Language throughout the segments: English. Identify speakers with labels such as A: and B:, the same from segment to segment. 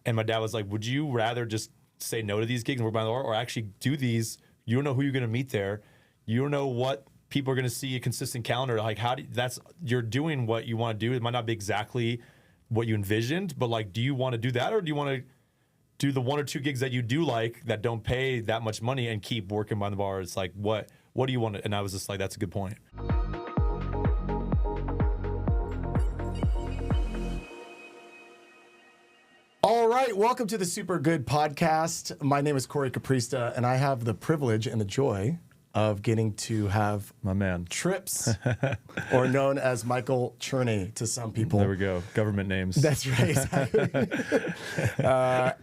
A: And my dad was like, would you rather just say no to these gigs and work behind the bar, or actually do these? You don't know who you're going to meet there. You don't know what people are going to see, a consistent calendar. Like, you're doing what you want to do. It might not be exactly what you envisioned, but like, do you want to do that, or do you want to do the 1 or 2 gigs that you do like that don't pay that much money and keep working behind the bar? It's like, what do you want to? And I was just like, that's a good point.
B: All right, welcome to the Super Good Podcast. My name is Corey Caprista, and I have the privilege and the joy of getting to have
A: My man.
B: Trips, or known as Michael Cherney to some people.
A: There we go. Government names.
B: That's right. Exactly.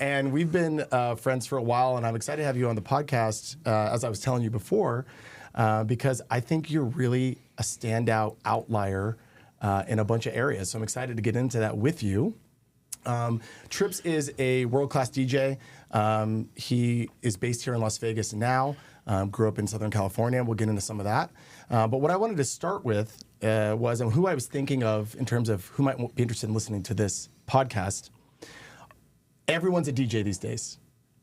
B: And we've been friends for a while, and I'm excited to have you on the podcast, as I was telling you before, because I think you're really a standout outlier in a bunch of areas. So I'm excited to get into that with you. Trips is a world-class DJ. He is based here in Las Vegas now, grew up in Southern California. We'll get into some of that. But what I wanted to start with was who I was thinking of in terms of who might be interested in listening to this podcast. Everyone's a DJ these days.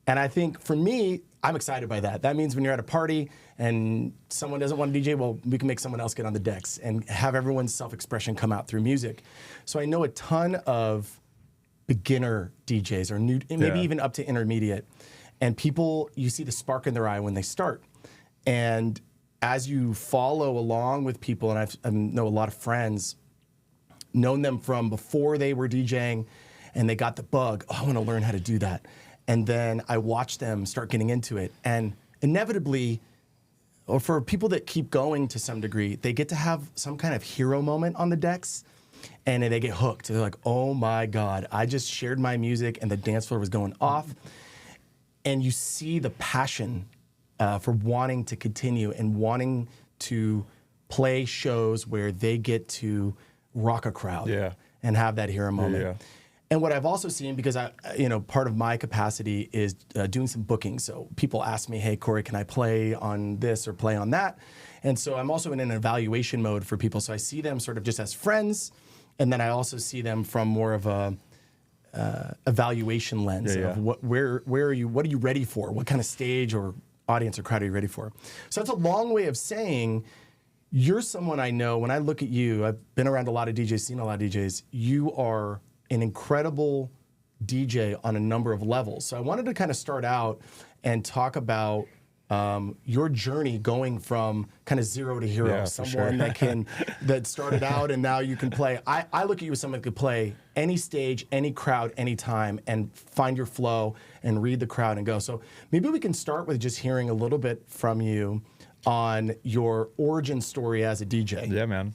B: And I think for me, I'm excited by that. That means when you're at a party and someone doesn't want to DJ, well, we can make someone else get on the decks and have everyone's self-expression come out through music. So I know a ton of beginner DJs, or new, maybe even up to intermediate, and people, you see the spark in their eye when they start. And as you follow along with people, and I know a lot of friends, known them from before they were DJing, and they got the bug, oh, I want to learn how to do that. And then I watch them start getting into it, and inevitably, or for people that keep going to some degree, they get to have some kind of hero moment on the decks. And they get hooked. They're like, oh my God, I just shared my music and the dance floor was going off. And you see the passion for wanting to continue and wanting to play shows where they get to rock a crowd and have that hero moment. Yeah. And what I've also seen, because part of my capacity is doing some booking. So people ask me, hey, Corey, can I play on this or play on that? And so I'm also in an evaluation mode for people. So I see them sort of just as friends. And then I also see them from more of a evaluation lens of where are you, what are you ready for? What kind of stage or audience or crowd are you ready for? So that's a long way of saying you're someone I know. When I look at you, I've been around a lot of DJs, seen a lot of DJs. You are an incredible DJ on a number of levels. So I wanted to kind of start out and talk about your journey going from kind of zero to hero, someone that started out and now you can play. I look at you as someone that could play any stage, any crowd, anytime, and find your flow and read the crowd and go. So maybe we can start with just hearing a little bit from you on your origin story as a DJ.
A: Yeah, man.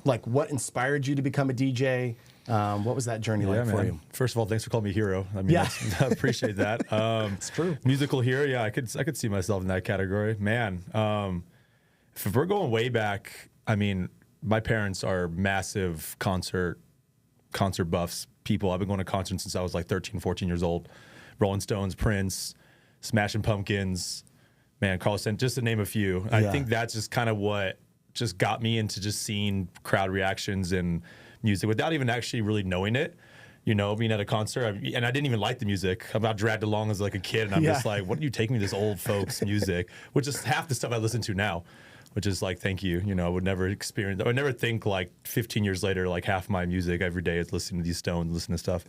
B: Like what inspired you to become a DJ? What was that journey like for you?
A: First of all, thanks for calling me hero. I mean, I appreciate that.
B: It's true.
A: Musical hero, yeah, I could see myself in that category. Man, if we're going way back, I mean, my parents are massive concert buffs people. I've been going to concerts since I was like 13, 14 years old. Rolling Stones, Prince, Smashing Pumpkins, man, Carlson, just to name a few. I think that's just kind of what just got me into just seeing crowd reactions and music without even actually really knowing it, being at a concert. And I didn't even like the music. I got dragged along as like a kid, and I'm just like, what are you taking me this old folks music, which is half the stuff I listen to now, which is like, thank you. I would never think like 15 years later, like half my music every day is listening to these Stones, listening to stuff.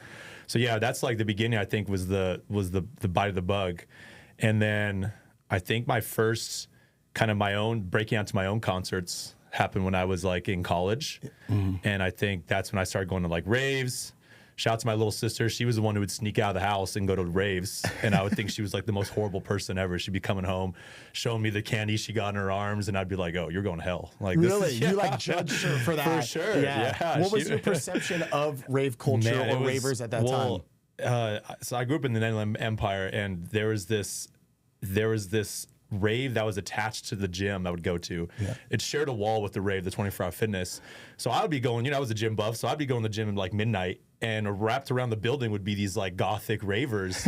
A: So yeah, that's like the beginning, I think, was the bite of the bug. And then I think my first kind of my own breaking out to my own concerts happened when I was like in college. Mm-hmm. And I think that's when I started going to like raves. Shout out to my little sister. She was the one who would sneak out of the house and go to raves. And I would think she was like the most horrible person ever. She'd be coming home, showing me the candy she got in her arms. And I'd be like, oh, you're going to hell. Like,
B: really? You like judged her for that?
A: For sure. Yeah.
B: What was your perception of rave culture or ravers at that time?
A: So I grew up in the Inland Empire, and there was this rave that was attached to the gym I would go to. Yeah. It shared a wall with the rave, the 24-hour fitness. So I would be going, I was a gym buff, so I'd be going to the gym at like midnight and wrapped around the building would be these like gothic ravers.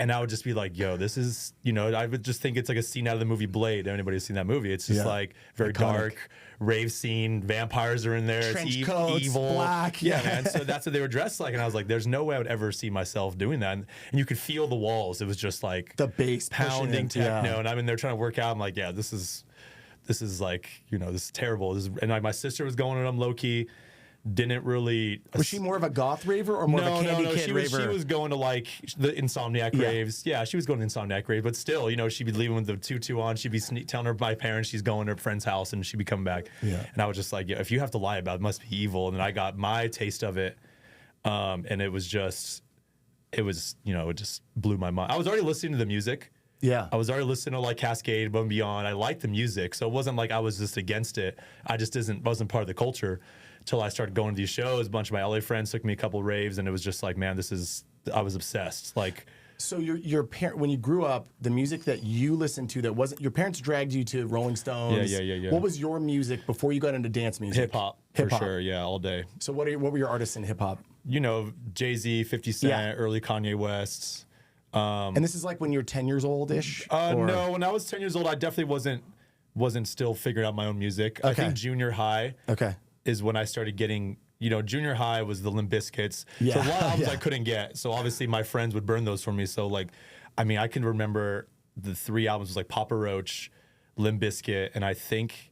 A: And I would just be like, yo, this is, I would just think it's like a scene out of the movie Blade. Anybody who's seen that movie? It's just like very dark, rave scene. Vampires are in there.
B: Trench
A: it's
B: coats,
A: evil.
B: black.
A: Yeah, man. So that's what they were dressed like. And I was like, there's no way I would ever see myself doing that. And you could feel the walls. It was just like
B: the bass
A: pounding techno. And I'm in there trying to work out. I'm like, yeah, this is like, this is terrible. And like my sister was going to them low key. Didn't really.
B: Was she more of a goth raver or more of a candy kid raver?
A: She was going to like the Insomniac raves. Yeah, she was going to Insomniac raves, but still, she'd be leaving with the tutu on. She'd be telling my parents she's going to her friend's house and she'd be coming back. Yeah. And I was just like, yeah, if you have to lie about it, it must be evil. And then I got my taste of it. And it just blew my mind. I was already listening to the music.
B: Yeah.
A: I was already listening to like Cascade, Above and Beyond. I liked the music. So it wasn't like I was just against it. I just wasn't part of the culture. Till I started going to these shows. A bunch of my LA friends took me a couple raves, and it was just like, man, I was obsessed. Like,
B: so your parent, when you grew up, the music that you listened to that wasn't your parents dragged you to Rolling Stones.
A: Yeah.
B: What was your music before you got into dance music?
A: Hip hop, for sure. Yeah, all day.
B: So what were your artists in hip hop?
A: Jay-Z, 50 Cent, early Kanye West.
B: And this is like when you're 10 years old ish.
A: No, when I was 10 years old, I definitely wasn't still figuring out my own music. Okay. I think junior high.
B: Okay.
A: Is when I started getting, junior high was the Limp Bizkits. Yeah. So a lot of albums I couldn't get. So obviously my friends would burn those for me. So like, I can remember the 3 albums was like Papa Roach, Limp Bizkit, and I think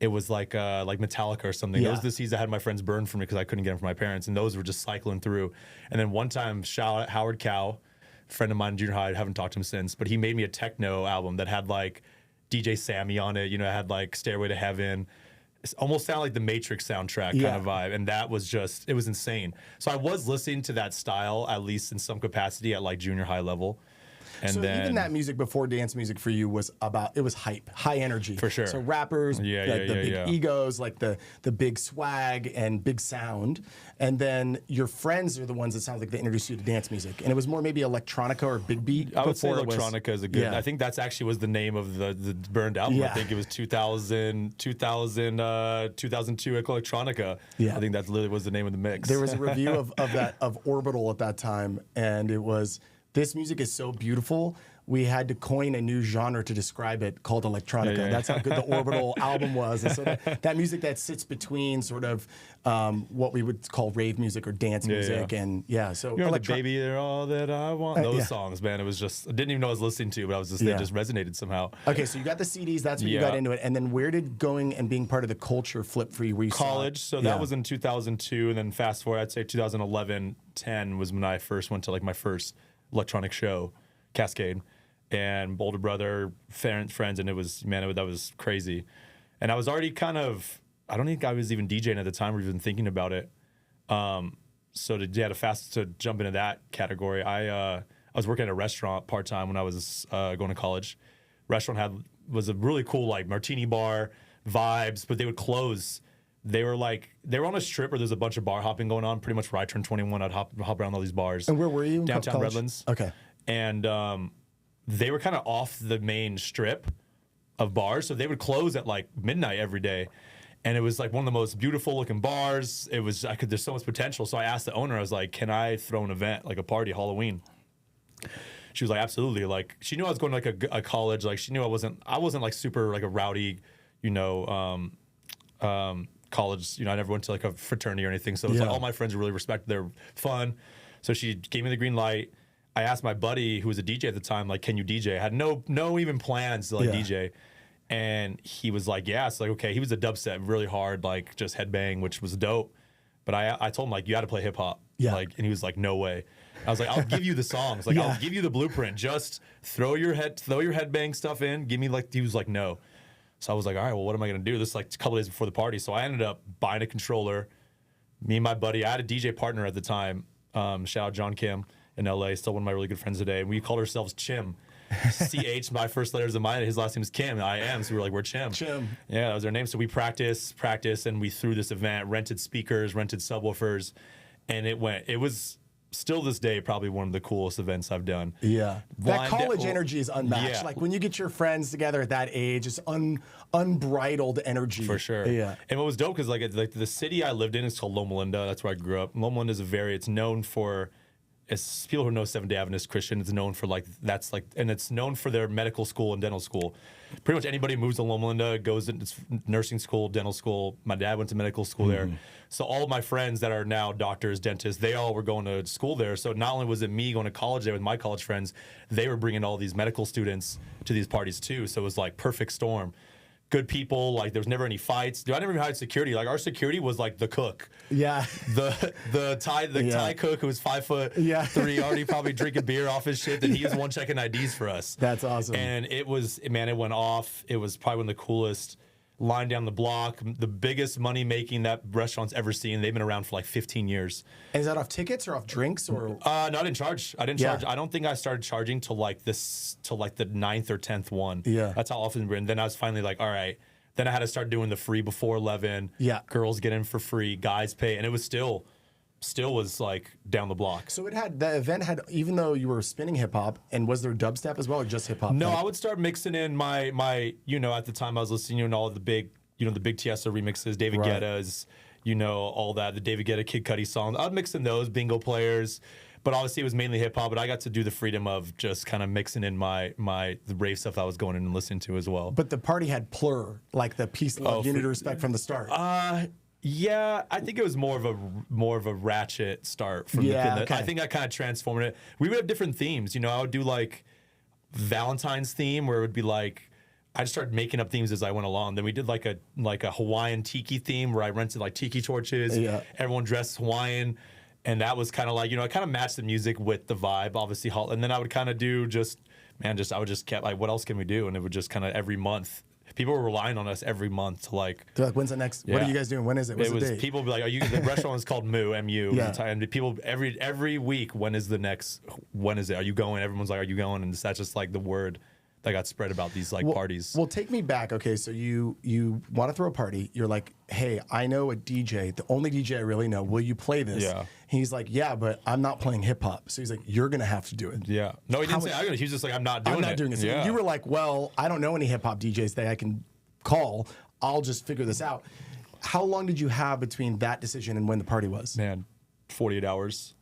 A: it was like Metallica or something. Those are the CDs I had my friends burn for me because I couldn't get them from my parents. And those were just cycling through. And then one time, shout out Howard Cow, friend of mine in junior high, I haven't talked to him since, but he made me a techno album that had like DJ Sammy on it, it had like Stairway to Heaven. It almost sounded like the Matrix soundtrack kind of vibe. And that was it was insane. So I was listening to that style, at least in some capacity at like junior high level. And
B: so
A: then,
B: even that music before dance music for you was it was hype, high energy.
A: For sure.
B: So rappers, the big egos, like the big swag and big sound. And then your friends are the ones that sound like they introduced you to dance music. And it was more maybe electronica or big beat.
A: I would say electronica is a good, I think that's actually was the name of the burned album. I think it was 2002 Electronica. Yeah. I think that literally was the name of the mix.
B: There was a review of Orbital at that time, and it was, this music is so beautiful, we had to coin a new genre to describe it called electronica. That's how good the Orbital album was. And so that music that sits between sort of what we would call rave music or dance music. And so
A: Baby, You're All That I Want. Those songs, man, it was just, I didn't even know I was listening to, but I was just, they just resonated somehow.
B: Okay, so you got the CDs, that's when you got into it. And then where did going and being part of the culture flip for you? Where you
A: college, so that was in 2002. And then fast forward, I'd say 2011, 10 was when I first went to like my first electronic show, Cascade. And older brother, friends, and that was crazy. And I was already I don't think I was even DJing at the time or even thinking about it. So to jump into that category, I was working at a restaurant part-time when I was going to college. Restaurant was a really cool like martini bar vibes, but they would close. They were on a strip where there's a bunch of bar hopping going on. Pretty much where I turned 21, I'd hop around all these bars.
B: And where were you?
A: Downtown Redlands.
B: Okay.
A: And they were kind of off the main strip of bars, so they would close at like midnight every day. And it was like one of the most beautiful looking bars. It was there's so much potential. So I asked the owner, I was like, can I throw an event, like a party, Halloween? She was like, absolutely. Like she knew I was going to like a college. Like she knew I wasn't like super like a rowdy, college. I never went to like a fraternity or anything. So it was like all my friends were really respected. They're fun. So she gave me the green light. I asked my buddy who was a DJ at the time, like, can you DJ? I had no even plans to like DJ. And he was like, yeah. It's like, okay. He was a dubstep, really hard, like just headbang, which was dope. But I told him like, you got to play hip hop. Yeah. Like, and he was like, no way. I was like, I'll give you the songs. Like, I'll give you the blueprint. Just throw your headbang stuff in. Give me like, he was like, no. So I was like, all right, well, what am I going to do? This is like a couple days before the party. So I ended up buying a controller. Me and my buddy, I had a DJ partner at the time. Shout out John Kim in LA, still one of my really good friends today. And we called ourselves Chim. CH, my first letters of mine, his last name is Kim. I am. So we were like, we're Chim. Yeah, that was our name. So we practiced, and we threw this event, rented speakers, rented subwoofers. And it was still this day, probably one of the coolest events I've done.
B: Yeah. That
A: Blind
B: college energy is unmatched.
A: Yeah.
B: Like when you get your friends together at that age, it's unbridled energy.
A: For sure.
B: Yeah.
A: And what was dope, because like the city I lived in is called Loma Linda. That's where I grew up. Loma Linda is it's known for, it's people who know Seventh-day Adventist Christian. It's known for and it's known for their medical school and dental school. Pretty much anybody who moves to Loma Linda goes into nursing school, dental school. My dad went to medical school there. So all of my friends that are now doctors, dentists, they all were going to school there. So not only was it me going to college there with my college friends, they were bringing all these medical students to these parties too. So it was like perfect storm. Good people, like there was never any fights. Dude, I never even had security. Like our security was like the cook.
B: Yeah.
A: The Thai cook who was 5'3", already probably drinking beer off his shit. And he was the one checking IDs for us.
B: That's awesome.
A: And it went off. It was probably one of the coolest. Line down the block, the biggest money making that restaurant's ever seen. They've been around for like 15 years.
B: And is that off tickets or off drinks or?
A: No, I didn't charge. I don't think I started charging till like the 9th or 10th one.
B: Yeah.
A: That's how often we're in. Then I was finally like, all right. Then I had to start doing the free before 11.
B: Yeah.
A: Girls get in for free, guys pay. And it was still was like down the block.
B: So the event had, even though you were spinning hip hop, and was there dubstep as well or just hip hop?
A: No, I would start mixing in my at the time I was listening to all the big, the big Tiesto remixes, David Guetta's, all that, the David Guetta, Kid Cudi songs. I'd mix in those, bingo players. But obviously it was mainly hip hop, but I got to do the freedom of just kind of mixing in the rave stuff I was going in and listening to as well.
B: But the party had plur, like the peace, love, unity, respect from the start.
A: Yeah, I think it was more of a ratchet start from
B: okay.
A: I think I kind of transformed it. We would have different themes, I would do like Valentine's theme where it would be like I just started making up themes as I went along. Then we did like a Hawaiian tiki theme where I rented like tiki torches. Yeah. Everyone dressed Hawaiian, and that was kind of like I kind of matched the music with the vibe, obviously. And then I would kind of do I would just keep like, what else can we do? And it would just kind of every month. People were relying on us every month to like.
B: They're like, when's the next? Yeah. What are you guys doing? When is it? What's the date?
A: People would be like, the restaurant is called MU.
B: Yeah.
A: And people every week, when is the next? When is it? Are you going? Everyone's like, are you going? And that's just like the word that got spread about these parties.
B: Well, take me back. Okay, so you want to throw a party. You're like, hey, I know a DJ, the only DJ I really know. Will you play this?
A: Yeah.
B: He's like, yeah, but I'm not playing hip hop. So he's like, you're gonna have to do it.
A: Yeah. No, he didn't say I'm gonna. He was just like, I'm not doing it.
B: So you were like, well, I don't know any hip hop DJs that I can call. I'll just figure this out. How long did you have between that decision and when the party was?
A: Man, 48 hours.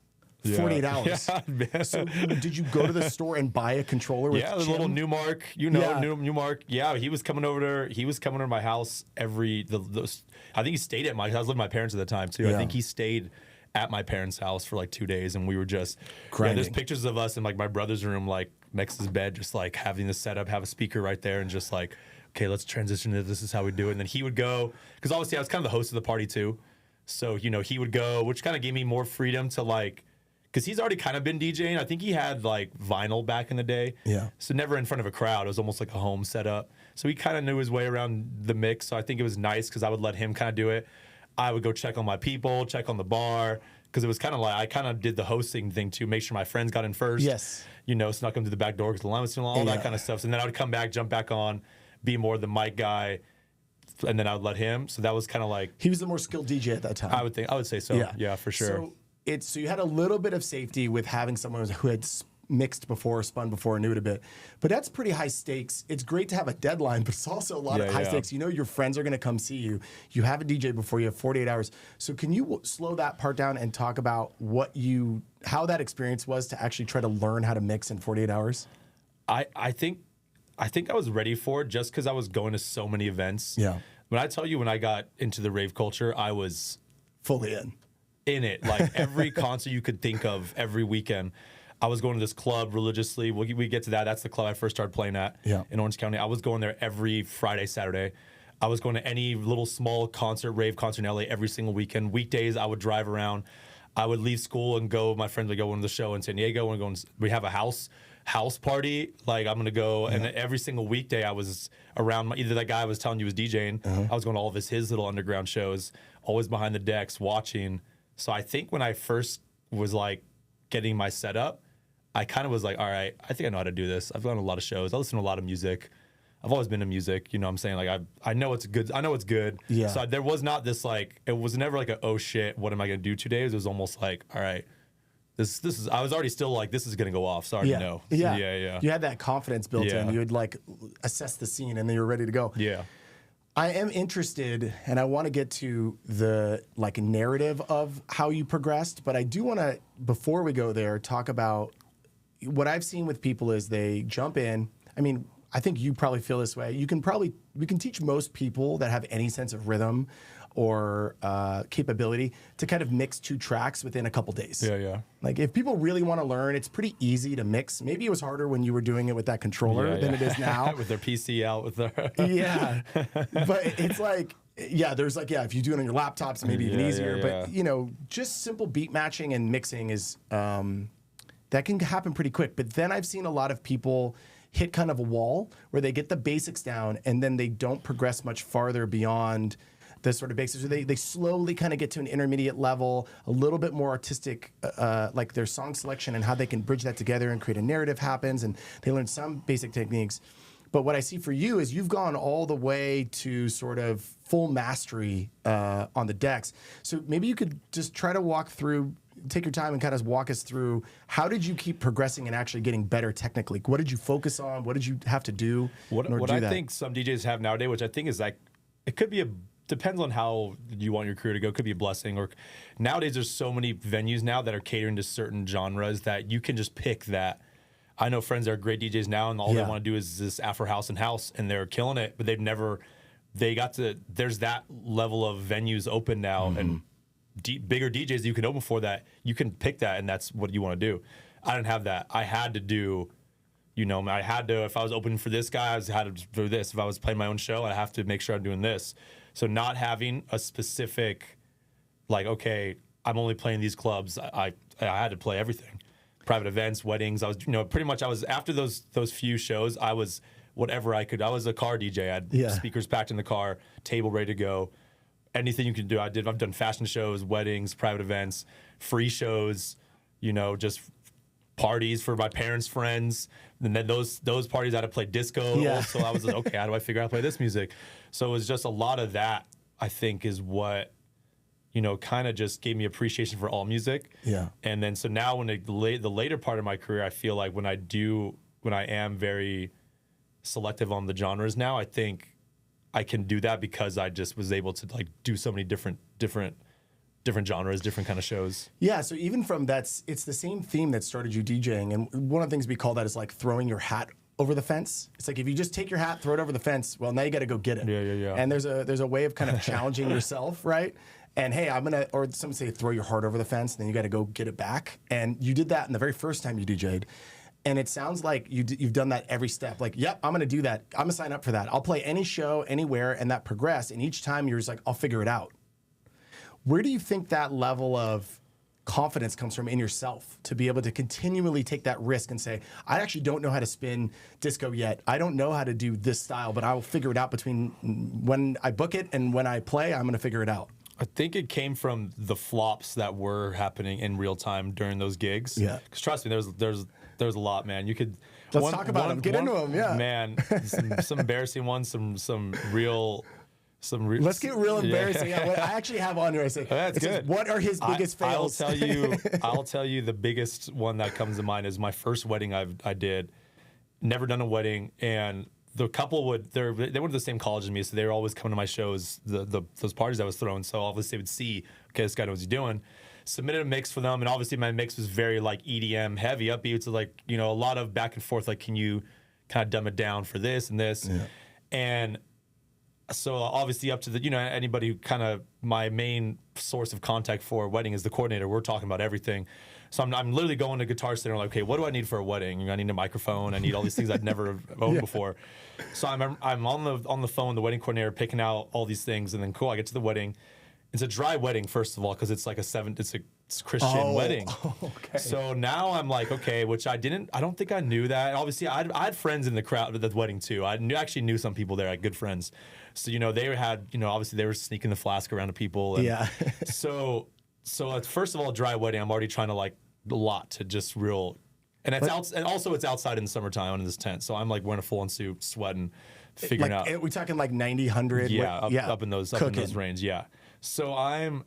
B: 48 hours.
A: Yeah, man.
B: So did you go to the store and buy a controller with
A: the
B: Jim?
A: little Newmark, Newmark. Yeah, he was coming over to my house I think he stayed at my house. I was living with my parents at the time too. Yeah. I think he stayed at my parents' house for like 2 days, and we were just there's pictures of us in like my brother's room, like next to his bed, just like having this set up, have a speaker right there, and just like, okay, let's transition to this is how we do it. And then he would go, because obviously I was kind of the host of the party too. So, he would go, which kind of gave me more freedom to like, because he's already kind of been DJing. I think he had like vinyl back in the day.
B: Yeah.
A: So never in front of a crowd. It was almost like a home setup. So he kind of knew his way around the mix. So I think it was nice because I would let him kind of do it. I would go check on my people, check on the bar. Because it was kind of like, I kind of did the hosting thing too, make sure my friends got in first.
B: Yes.
A: Snuck them through the back door because the line was too long, all that kind of stuff. So then I would come back, jump back on, be more the mic guy, and then I would let him. So that was kind of like...
B: He was the more skilled DJ at that time.
A: I would say so. Yeah, for sure.
B: So you had a little bit of safety with having someone who had mixed before, spun before, knew it a bit. But that's pretty high stakes. It's great to have a deadline, but it's also a lot of high stakes. Your friends are going to come see you. You have a DJ before you have 48 hours. So can you slow that part down and talk about how that experience was to actually try to learn how to mix in 48 hours?
A: I think I was ready for it just because I was going to so many events.
B: Yeah.
A: When I tell you, when I got into the rave culture, I was
B: fully in
A: it. Like every concert you could think of, every weekend. I was going to this club religiously. We get to that. That's the club I first started playing at in Orange County. I was going there every Friday, Saturday. I was going to any little small rave concert in LA every single weekend. Weekdays, I would drive around. I would leave school and go. My friends would go to the show in San Diego. We have a house party. Like I'm gonna go, and every single weekday I was around. Either that guy I was telling you was DJing. I was going to all of his little underground shows. Always behind the decks watching. So I think when I first was like getting my setup, I kind of was like, all right, I think I know how to do this. I've gone to a lot of shows. I listen to a lot of music. I've always been to music. What I'm saying? Like I know it's good. I know it's good.
B: Yeah.
A: So there was not this like, it was never like a, oh shit, what am I going to do today? It was almost like, all right, This is. I was already still like, this is gonna go off. So I already know.
B: Yeah. You had that confidence built in.
A: Yeah.
B: You would like assess the scene, and then you were ready to go.
A: Yeah.
B: I am interested, and I want to get to the like narrative of how you progressed, but I do want to, before we go there, talk about what I've seen with people is they jump in. I mean, I think you probably feel this way. We can teach most people that have any sense of rhythm or capability to kind of mix 2 tracks within a couple days.
A: Yeah.
B: Like if people really want to learn, it's pretty easy to mix. Maybe it was harder when you were doing it with that controller than it is now.
A: With their PC out with their
B: Yeah. But it's like, there's like, if you do it on your laptops, maybe even easier. But, you know, just simple beat matching and mixing is, that can happen pretty quick. But then I've seen a lot of people hit kind of a wall where they get the basics down and then they don't progress much farther beyond the sort of basics. So they slowly kind of get to an intermediate level, a little bit more artistic, like their song selection and how they can bridge that together and create a narrative happens. And they learn some basic techniques. But what I see for you is you've gone all the way to sort of full mastery on the decks. So maybe you could just try to take your time and kind of walk us through how did you keep progressing and actually getting better technically? What did you focus on? What did you have to do?
A: What I think some DJs have nowadays, which I think is like, it could be depends on how you want your career to go. It could be a blessing. Or nowadays there's so many venues now that are catering to certain genres that you can just pick that. I know friends that are great DJs now, and all they want to do is this Afro house and house, and they're killing it. But there's that level of venues open now, and bigger DJs you can open for that. You can pick that, and that's what you want to do. I didn't have that. I had to do, if I was opening for this guy, I had to do this. If I was playing my own show, I have to make sure I'm doing this. So not having a specific, like, okay, I'm only playing these clubs. I had to play everything. Private events, weddings. I was, pretty much after those few shows, I was whatever I could. I was a car DJ. I had speakers packed in the car, table ready to go. Anything you can do, I did. I've done fashion shows, weddings, private events, free shows, just parties for my parents' friends. And then those parties I had to play disco.
B: Yeah.
A: So I was like, okay, how do I figure out how to play this music? So it was just a lot of that, I think, is what, kind of just gave me appreciation for all music.
B: Yeah.
A: And then so now when the later part of my career, I feel like when I am very selective on the genres now, I think I can do that because I just was able to like do so many different genres, different kind of shows.
B: Yeah, so even from it's the same theme that started you DJing, and one of the things we call that is like throwing your hat over the fence. It's like if you just take your hat, throw it over the fence, well, now you got to go get it.
A: Yeah.
B: And there's a way of kind of challenging yourself, right? And hey, or some say throw your heart over the fence, and then you got to go get it back. And you did that in the very first time you DJ'd. And it sounds like you've done that every step. Like, yep, I'm going to do that. I'm going to sign up for that. I'll play any show, anywhere, and that progress. And each time you're just like, I'll figure it out. Where do you think that level of confidence comes from in yourself to be able to continually take that risk and say, I actually don't know how to spin disco yet. I don't know how to do this style, but I will figure it out between when I book it and when I play, I'm going to figure it out.
A: I think it came from the flops that were happening in real time during those gigs. Yeah. Because trust me, there's a lot, man. You could
B: let's talk about them. Get into them. Yeah.
A: Man, some embarrassing ones, some real.
B: Let's get real embarrassing. Yeah. I actually have on here. I say,
A: that's good.
B: What are his biggest fails?
A: I'll tell you the biggest one that comes to mind is my first wedding I did. Never done a wedding, and the couple they went to the same college as me, so they were always coming to my shows, those parties I was throwing. So obviously they would see, okay, this guy knows what he's doing. Submitted a mix for them, and obviously my mix was very like EDM heavy, upbeat. So like a lot of back and forth. Like, can you kind of dumb it down for this and this, and so obviously up to the anybody who kind of my main source of contact for a wedding is the coordinator. We're talking about everything. So I'm literally going to Guitar Center like, okay, what do I need for a wedding? I need a microphone. I need all these things I'd never owned before. So I'm on the phone, the wedding coordinator, picking out all these things, and then cool, I get to the wedding. It's a dry wedding, first of all, because it's like it's a Christian wedding.
B: Okay.
A: So now I'm like, okay, which I don't think I knew that. Obviously, I had friends in the crowd at the wedding too. I actually knew some people there, I had good friends. So they had, obviously they were sneaking the flask around to people. And
B: yeah.
A: So it's, first of all, a dry wedding. I'm already trying to like a lot to just real, and and also it's outside in the summertime in this tent. So I'm like wearing a full-on suit, sweating, figuring out.
B: Are we talking like 90, 100?
A: Yeah, up in those range. Yeah. So I'm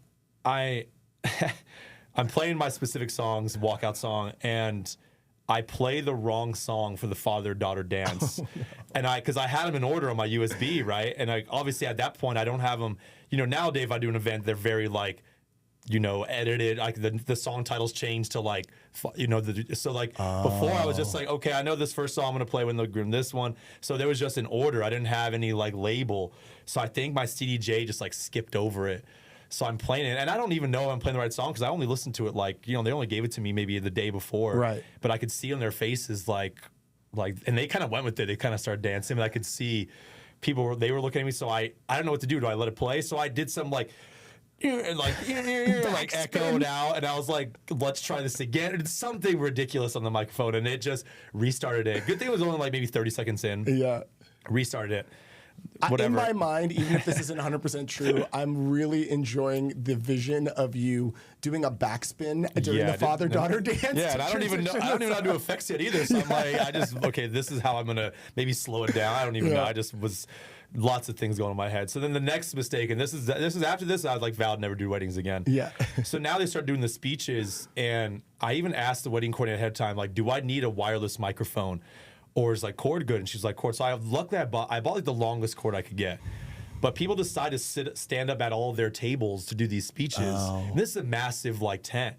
A: I'm playing my specific songs, walkout song, and I play the wrong song for the father-daughter dance. Oh, no. And because I had them in order on my USB, right? And obviously at that point, I don't have them. Nowadays if I do an event, they're very like, edited. Like the song titles change to like, so like before I was just like, okay, I know this first song I'm gonna play when the groom, this one. So there was just an order. I didn't have any like label. So I think my CDJ just like skipped over it. So I'm playing it, and I don't even know if I'm playing the right song because I only listened to it like, they only gave it to me maybe the day before.
B: Right.
A: But I could see on their faces like, and they kind of went with it. They kind of started dancing, but I could see they were looking at me. So I don't know what to do. Do I let it play? So I did some like echoed out, and I was like, let's try this again. It's something ridiculous on the microphone, and it just restarted it. Good thing it was only like maybe 30 seconds in.
B: Yeah.
A: Restarted it.
B: Whatever. In my mind, even if this isn't 100% true, I'm really enjoying the vision of you doing a backspin during the father-daughter dance.
A: Yeah, and I don't even know how to do effects yet either. So I'm like, okay, this is how I'm gonna maybe slow it down. I don't even know. I just was lots of things going in my head. So then the next mistake, and this is after this, I was like, vowed never do weddings again.
B: Yeah.
A: So now they start doing the speeches, and I even asked the wedding coordinator ahead of time, like, do I need a wireless microphone? Or is like cord good? And she's like, cord. So I luckily I bought like the longest cord I could get. But people decide to stand up at all of their tables to do these speeches. Oh. And this is a massive like tent.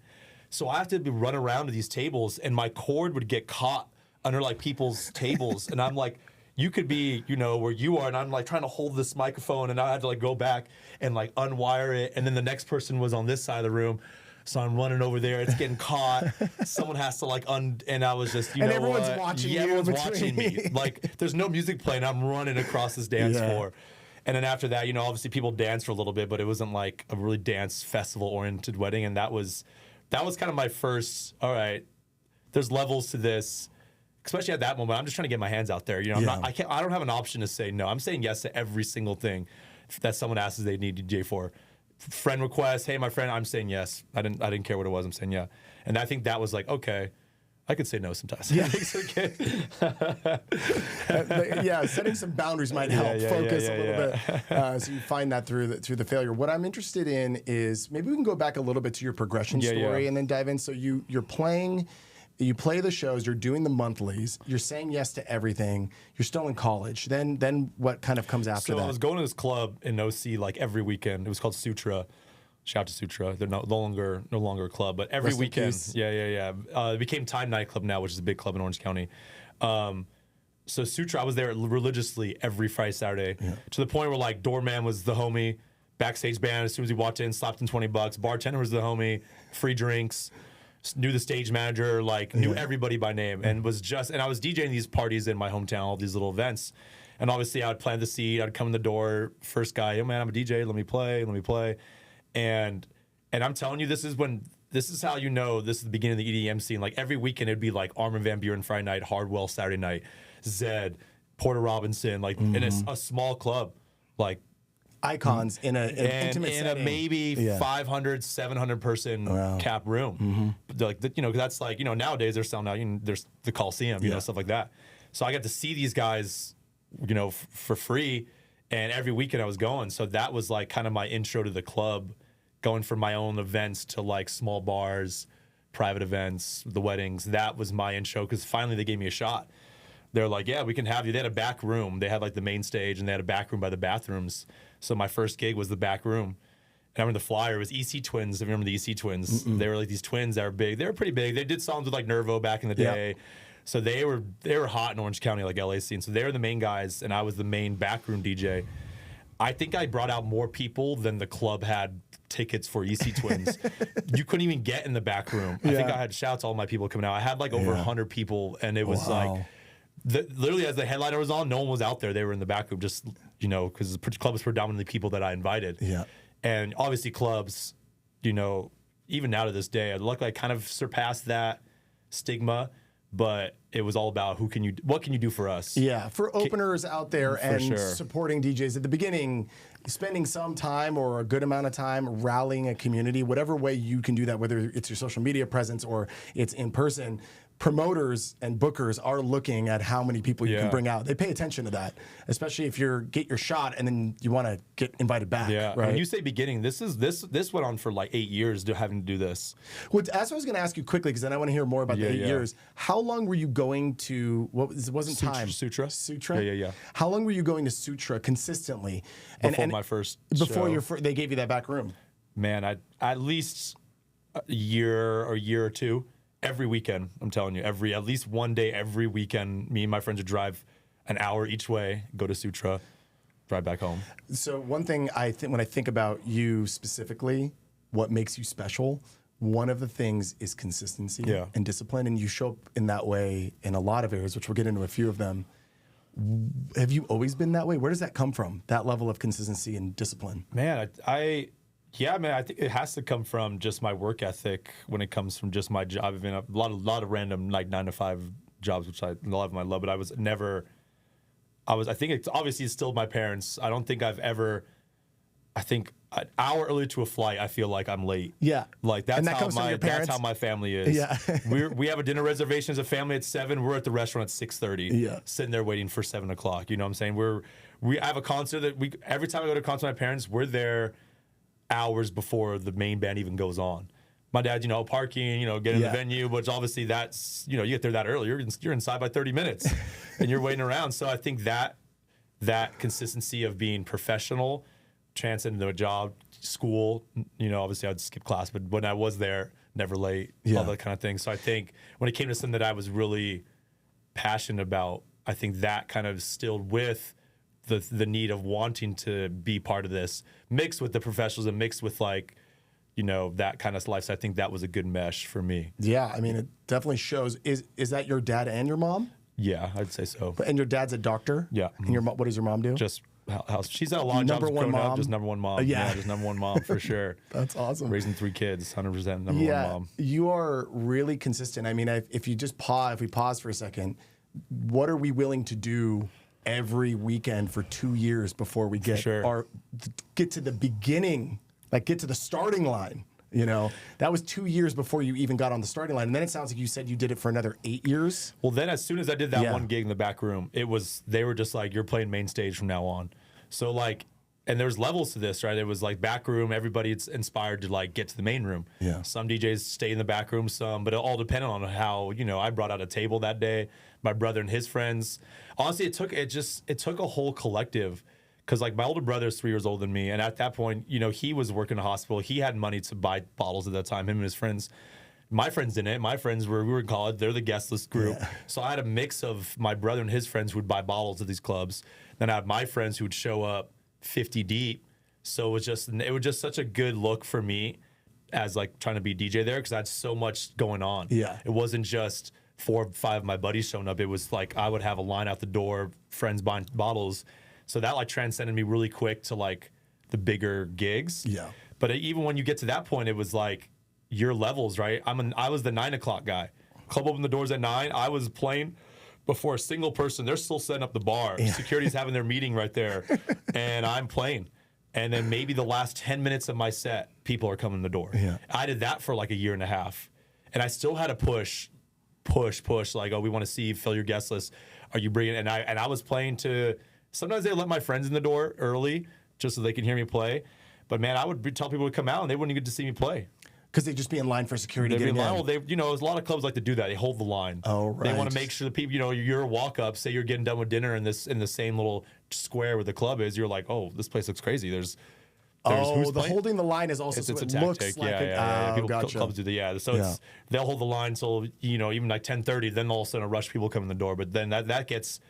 A: So I have to run around to these tables, and my cord would get caught under like people's tables. And I'm like, you could be, where you are, and I'm like trying to hold this microphone, and I had to like go back and like unwire it. And then the next person was on this side of the room. So I'm running over there. It's getting caught. Someone has to like and I was just,
B: and everyone's watching you.
A: Everyone's watching me. Like there's no music playing. I'm running across this dance floor. And then after that, obviously people danced for a little bit, but it wasn't like a really dance festival oriented wedding. And that was kind of my first, all right, there's levels to this. Especially at that moment, I'm just trying to get my hands out there. I don't have an option to say no. I'm saying yes to every single thing that someone asks they need a DJ for. Friend request, hey, my friend, I'm saying yes. I didn't care what it was. I'm saying yeah. And I think that was like, okay, I could say no sometimes.
B: Yeah.
A: It's okay.
B: Setting some boundaries might help focus a little bit. So you find that through the failure. What I'm interested in is maybe we can go back a little bit to your progression story and then dive in. So you're playing. You play the shows, you're doing the monthlies, you're saying yes to everything, you're still in college. Then what kind of comes after that?
A: So I was going to this club in OC like every weekend. It was called Sutra. Shout out to Sutra. They're no longer a club, but every weekend. It became Time Nightclub now, which is a big club in Orange County. So Sutra, I was there religiously every Friday, Saturday, to the point where like doorman was the homie, backstage band, as soon as he walked in, slapped in $20, bartender was the homie, free drinks. Knew the stage manager, knew everybody by name, and I was DJing these parties in my hometown, all these little events. And obviously I would plant the seed, I'd come in the door, first guy, oh man, I'm a DJ, let me play. And I'm telling you, this is how this is the beginning of the EDM scene. Like every weekend it'd be like Armin van Buuren Friday night, Hardwell Saturday night, Zed, Porter Robinson, in a small club, like
B: icons in an intimate setting.
A: In a maybe 500, 700 person cap room. That's like, nowadays they're selling out, there's the Coliseum, stuff like that. So I got to see these guys, for free, and every weekend I was going. So that was like kind of my intro to the club, going from my own events to like small bars, private events, the weddings. That was my intro because finally they gave me a shot. They're like, yeah, we can have you. They had a back room. They had like the main stage, and they had a back room by the bathrooms. So my first gig was the back room. And I remember the flyer was EC Twins. If you remember the EC Twins, they were like these twins that were big. They were pretty big. They did songs with like Nervo back in the day. Yep. So they were hot in Orange County, like LA scene. So they were the main guys, and I was the main backroom DJ. I think I brought out more people than the club had tickets for EC Twins. You couldn't even get in the back room. I think I had shouts all my people coming out. I had like over 100 people, and it was like literally as the headliner was on, no one was out there. They were in the back room, just because the club was predominantly people that I invited. Yeah, and obviously clubs, even now to this day, luckily I kind of surpassed that stigma. But it was all about what can you do for us? Yeah, for openers out there and supporting DJs at the beginning, spending some time or a good amount of time rallying a community, whatever way you can do that, whether it's your social media presence or it's in person,
B: promoters and bookers are looking at how many people you can bring out. They pay attention to that, especially if you're get your shot and then you want to get invited back.
A: Yeah.
B: Right.
A: When you say beginning, this went on for like 8 years having to do this.
B: Well, that's what I was going to ask you quickly, because then I want to hear more about the 8 years. How long were you going to? Wasn't time
A: Sutra?
B: Sutra.
A: Yeah.
B: How long were you going to Sutra consistently?
A: Before my first
B: before
A: show.
B: they gave you that back room.
A: Man, at least a year or two. Every weekend, I'm telling you, at least one day every weekend, me and my friends would drive an hour each way, go to Sutra, drive back home.
B: So one thing when I think about you specifically, what makes you special, one of the things is consistency and discipline, and you show up in that way in a lot of areas, which we'll get into a few of them. Have you always been that way? Where does that come from, that level of consistency and discipline?
A: Man, I think it has to come from just my work ethic. When it comes from just my job, I've been a lot of random like 9-to-5 jobs, which a lot of them I love, but I think it's obviously still my parents. I don't think I've ever. I think an hour early to a flight, I feel like I'm late.
B: Yeah,
A: like that's how my family is. Yeah, we have a dinner reservation as a family at 7. We're at the restaurant at 6:30.
B: Yeah, sitting
A: there waiting for 7 o'clock. You know what I'm saying? We have a concert that every time I go to a concert with my parents, we're there hours before the main band even goes on. My dad's, parking, getting the venue, which obviously that's, you get there that early. You're inside by 30 minutes and you're waiting around. So I think that consistency of being professional transcended into a job, school, obviously I'd skip class, but when I was there, never late, all that kind of thing. So I think when it came to something that I was really passionate about, I think that kind of stilled with the need of wanting to be part of this, mixed with the professionals and mixed with that kind of life. So I think that was a good mesh for me.
B: Yeah, I mean, it definitely shows. Is that your dad and your mom?
A: Yeah, I'd say so.
B: And your dad's a doctor?
A: Yeah.
B: And your mom, what does your mom do?
A: Just house. She's had a lot of jobs growing up. Just number one mom.
B: Yeah,
A: just number one mom for sure.
B: That's awesome.
A: Raising 3 kids, 100% number one mom.
B: You are really consistent. I mean, if you just if we pause for a second, what are we willing to do every weekend for 2 years before we get to the beginning, get to the starting line? That was 2 years before you even got on the starting line. And then it sounds like you said you did it for another 8 years.
A: Well, then as soon as I did that one gig in the back room, they were just like, you're playing main stage from now on. So and there's levels to this, right? It was like back room, everybody's inspired to get to the main room.
B: Yeah.
A: Some DJs stay in the back room, but it all depended on how, I brought out a table that day, my brother and his friends. Honestly, it took a whole collective. Because my older brother is 3 years older than me, and at that point, he was working in a hospital. He had money to buy bottles at that time. Him and his friends. My friends didn't. My friends we were in college. They're the guest list group. Yeah. So I had a mix of my brother and his friends who would buy bottles at these clubs. Then I had my friends who would show up 50 deep. So it was just such a good look for me as trying to be DJ there, because I had so much going on.
B: Yeah.
A: It wasn't just 4 or 5 of my buddies showing up. It was I would have a line out the door, friends buying bottles. So that transcended me really quick to the bigger gigs.
B: Yeah.
A: But even when you get to that point, it was your levels, right? I was the 9 o'clock guy. Club opened the doors at 9. I was playing before a single person. They're still setting up the bar. Yeah. Security's having their meeting right there, and I'm playing. And then maybe the last 10 minutes of my set, people are coming in the door.
B: Yeah.
A: I did that for a year and a half, and I still had to push. Oh, we want to see you, fill your guest list. Are you bringing? And I was playing to. Sometimes they let my friends in the door early just so they can hear me play. But man, I would tell people to come out and they wouldn't even get to see me play.
B: Because they'd just be in line for security.
A: They'd be in line. Well, there's a lot of clubs like to do that. They hold the line.
B: Oh, right.
A: They want to make sure the people, you're a walk up, say you're getting done with dinner in the same little square where the club is. You're like, oh, this place looks crazy. There's
B: holding the line is also
A: it's a
B: it
A: tactic.
B: Looks like
A: People,
B: gotcha.
A: Clubs do that. Yeah. So they'll hold the line till even 10:30. Then all of a sudden a rush people come in the door. But then that gets.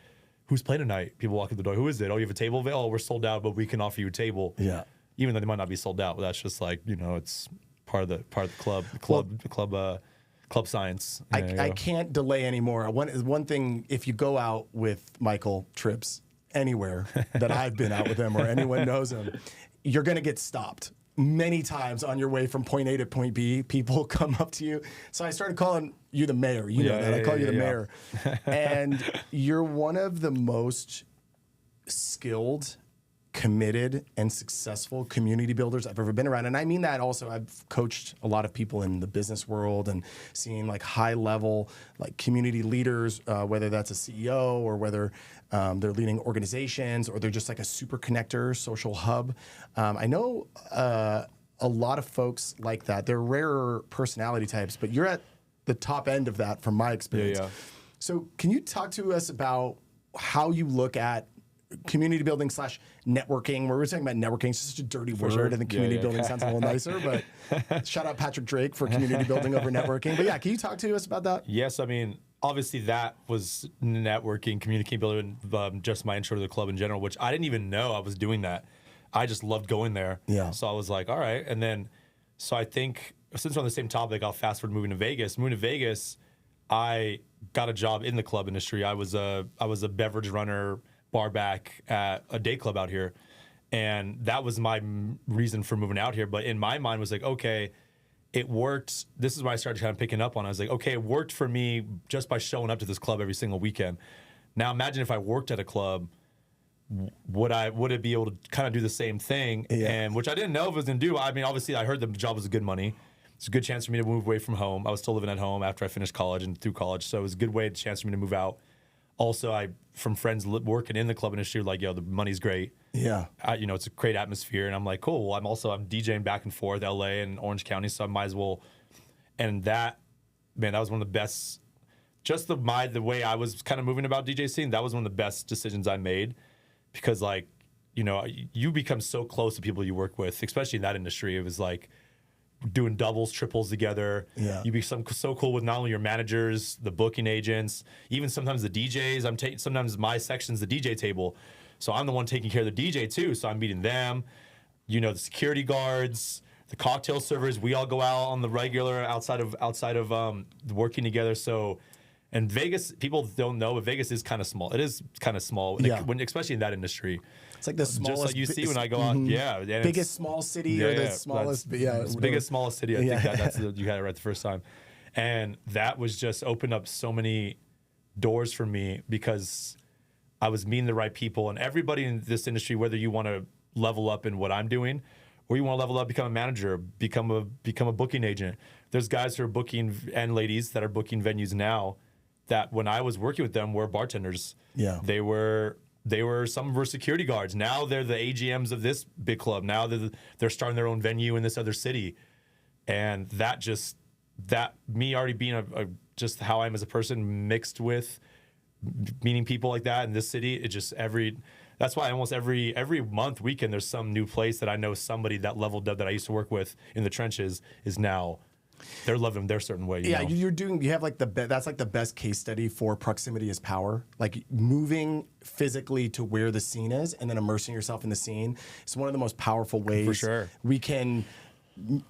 A: Who's playing tonight? People walk in the door. Who is it? Oh, you have a table available? Oh, we're sold out, but we can offer you a table.
B: Yeah.
A: Even though they might not be sold out, but that's just it's part of the club science.
B: I can't delay anymore. One thing, if you go out with Michael trips anywhere that I've been out with him or anyone knows him, you're gonna get stopped. Many times on your way from point A to point B, people come up to you. So I started calling you the mayor. You know that. I call you the mayor. And you're one of the most skilled committed and successful community builders I've ever been around. And I mean that also, I've coached a lot of people in the business world and seeing like high level, like community leaders, whether that's a CEO or whether they're leading organizations or they're just like a super connector, social hub. I know a lot of folks like that. They're rarer personality types, but you're at the top end of that from my experience.
A: Yeah.
B: So can you talk to us about how you look at community building / networking? We're talking about networking. It's such a dirty word.
A: Sure.
B: I think community building sounds a little nicer, but shout out Patrick Drake for community building over networking. But yeah, can you talk to us about that?
A: Yes, I mean, obviously that was networking, community building, just my intro to the club in general, which I didn't even know I was doing that. I just loved going there.
B: Yeah.
A: So I was like, all right. And then, so I think since we're on the same topic, I'll fast forward moving to Vegas. Moving to Vegas, I got a job in the club industry. I was a beverage runner, bar back at a day club out here. And that was my reason for moving out here. But in my mind was like, okay, it worked. This is where I started kind of picking up on. I was like, okay, it worked for me just by showing up to this club every single weekend. Now imagine if I worked at a club, would it be able to kind of do the same thing?
B: Yeah.
A: And which I didn't know if it was going to do. I mean, obviously I heard the job was good money. It's a good chance for me to move away from home. I was still living at home after I finished college and through college. So it was a good chance for me to move out. Also, from friends working in the club industry, like, yo, the money's great.
B: Yeah.
A: It's a great atmosphere. And I'm like, cool. Well, I'm DJing back and forth, LA and Orange County. So I might as well. And that was one of the best, just the way I was kind of moving about DJ scene. That was one of the best decisions I made because like, you become so close to people you work with, especially in that industry. It was like, doing doubles, triples together.
B: Yeah.
A: You become so cool with not only your managers, the booking agents, even sometimes the DJs. Sometimes my section's the DJ table. So I'm the one taking care of the DJ too. So I'm meeting them, the security guards, the cocktail servers. We all go out on the regular outside of working together. So, and Vegas, people don't know, but Vegas is kind of small. It is kind of small, especially in that industry.
B: It's like the smallest.
A: Just like you see when I go out, yeah.
B: Biggest small city or the smallest,
A: it's biggest, smallest city. I think that's you got it right the first time. And that was just opened up so many doors for me because I was meeting the right people. And everybody in this industry, whether you want to level up in what I'm doing or you want to level up, become a manager, become a booking agent. There's guys who are booking and ladies that are booking venues now that when I was working with them were bartenders.
B: Yeah.
A: Some were security guards. Now they're the AGMs of this big club. Now they're starting their own venue in this other city. And that me already being just how I am as a person mixed with meeting people like that in this city, that's why almost every month weekend there's some new place that I know somebody that leveled up that I used to work with in the trenches is now they're loving their certain way.
B: You have like that's like the best case study for proximity is power. Like moving physically to where the scene is and then immersing yourself in the scene. It's one of the most powerful ways
A: for sure
B: we can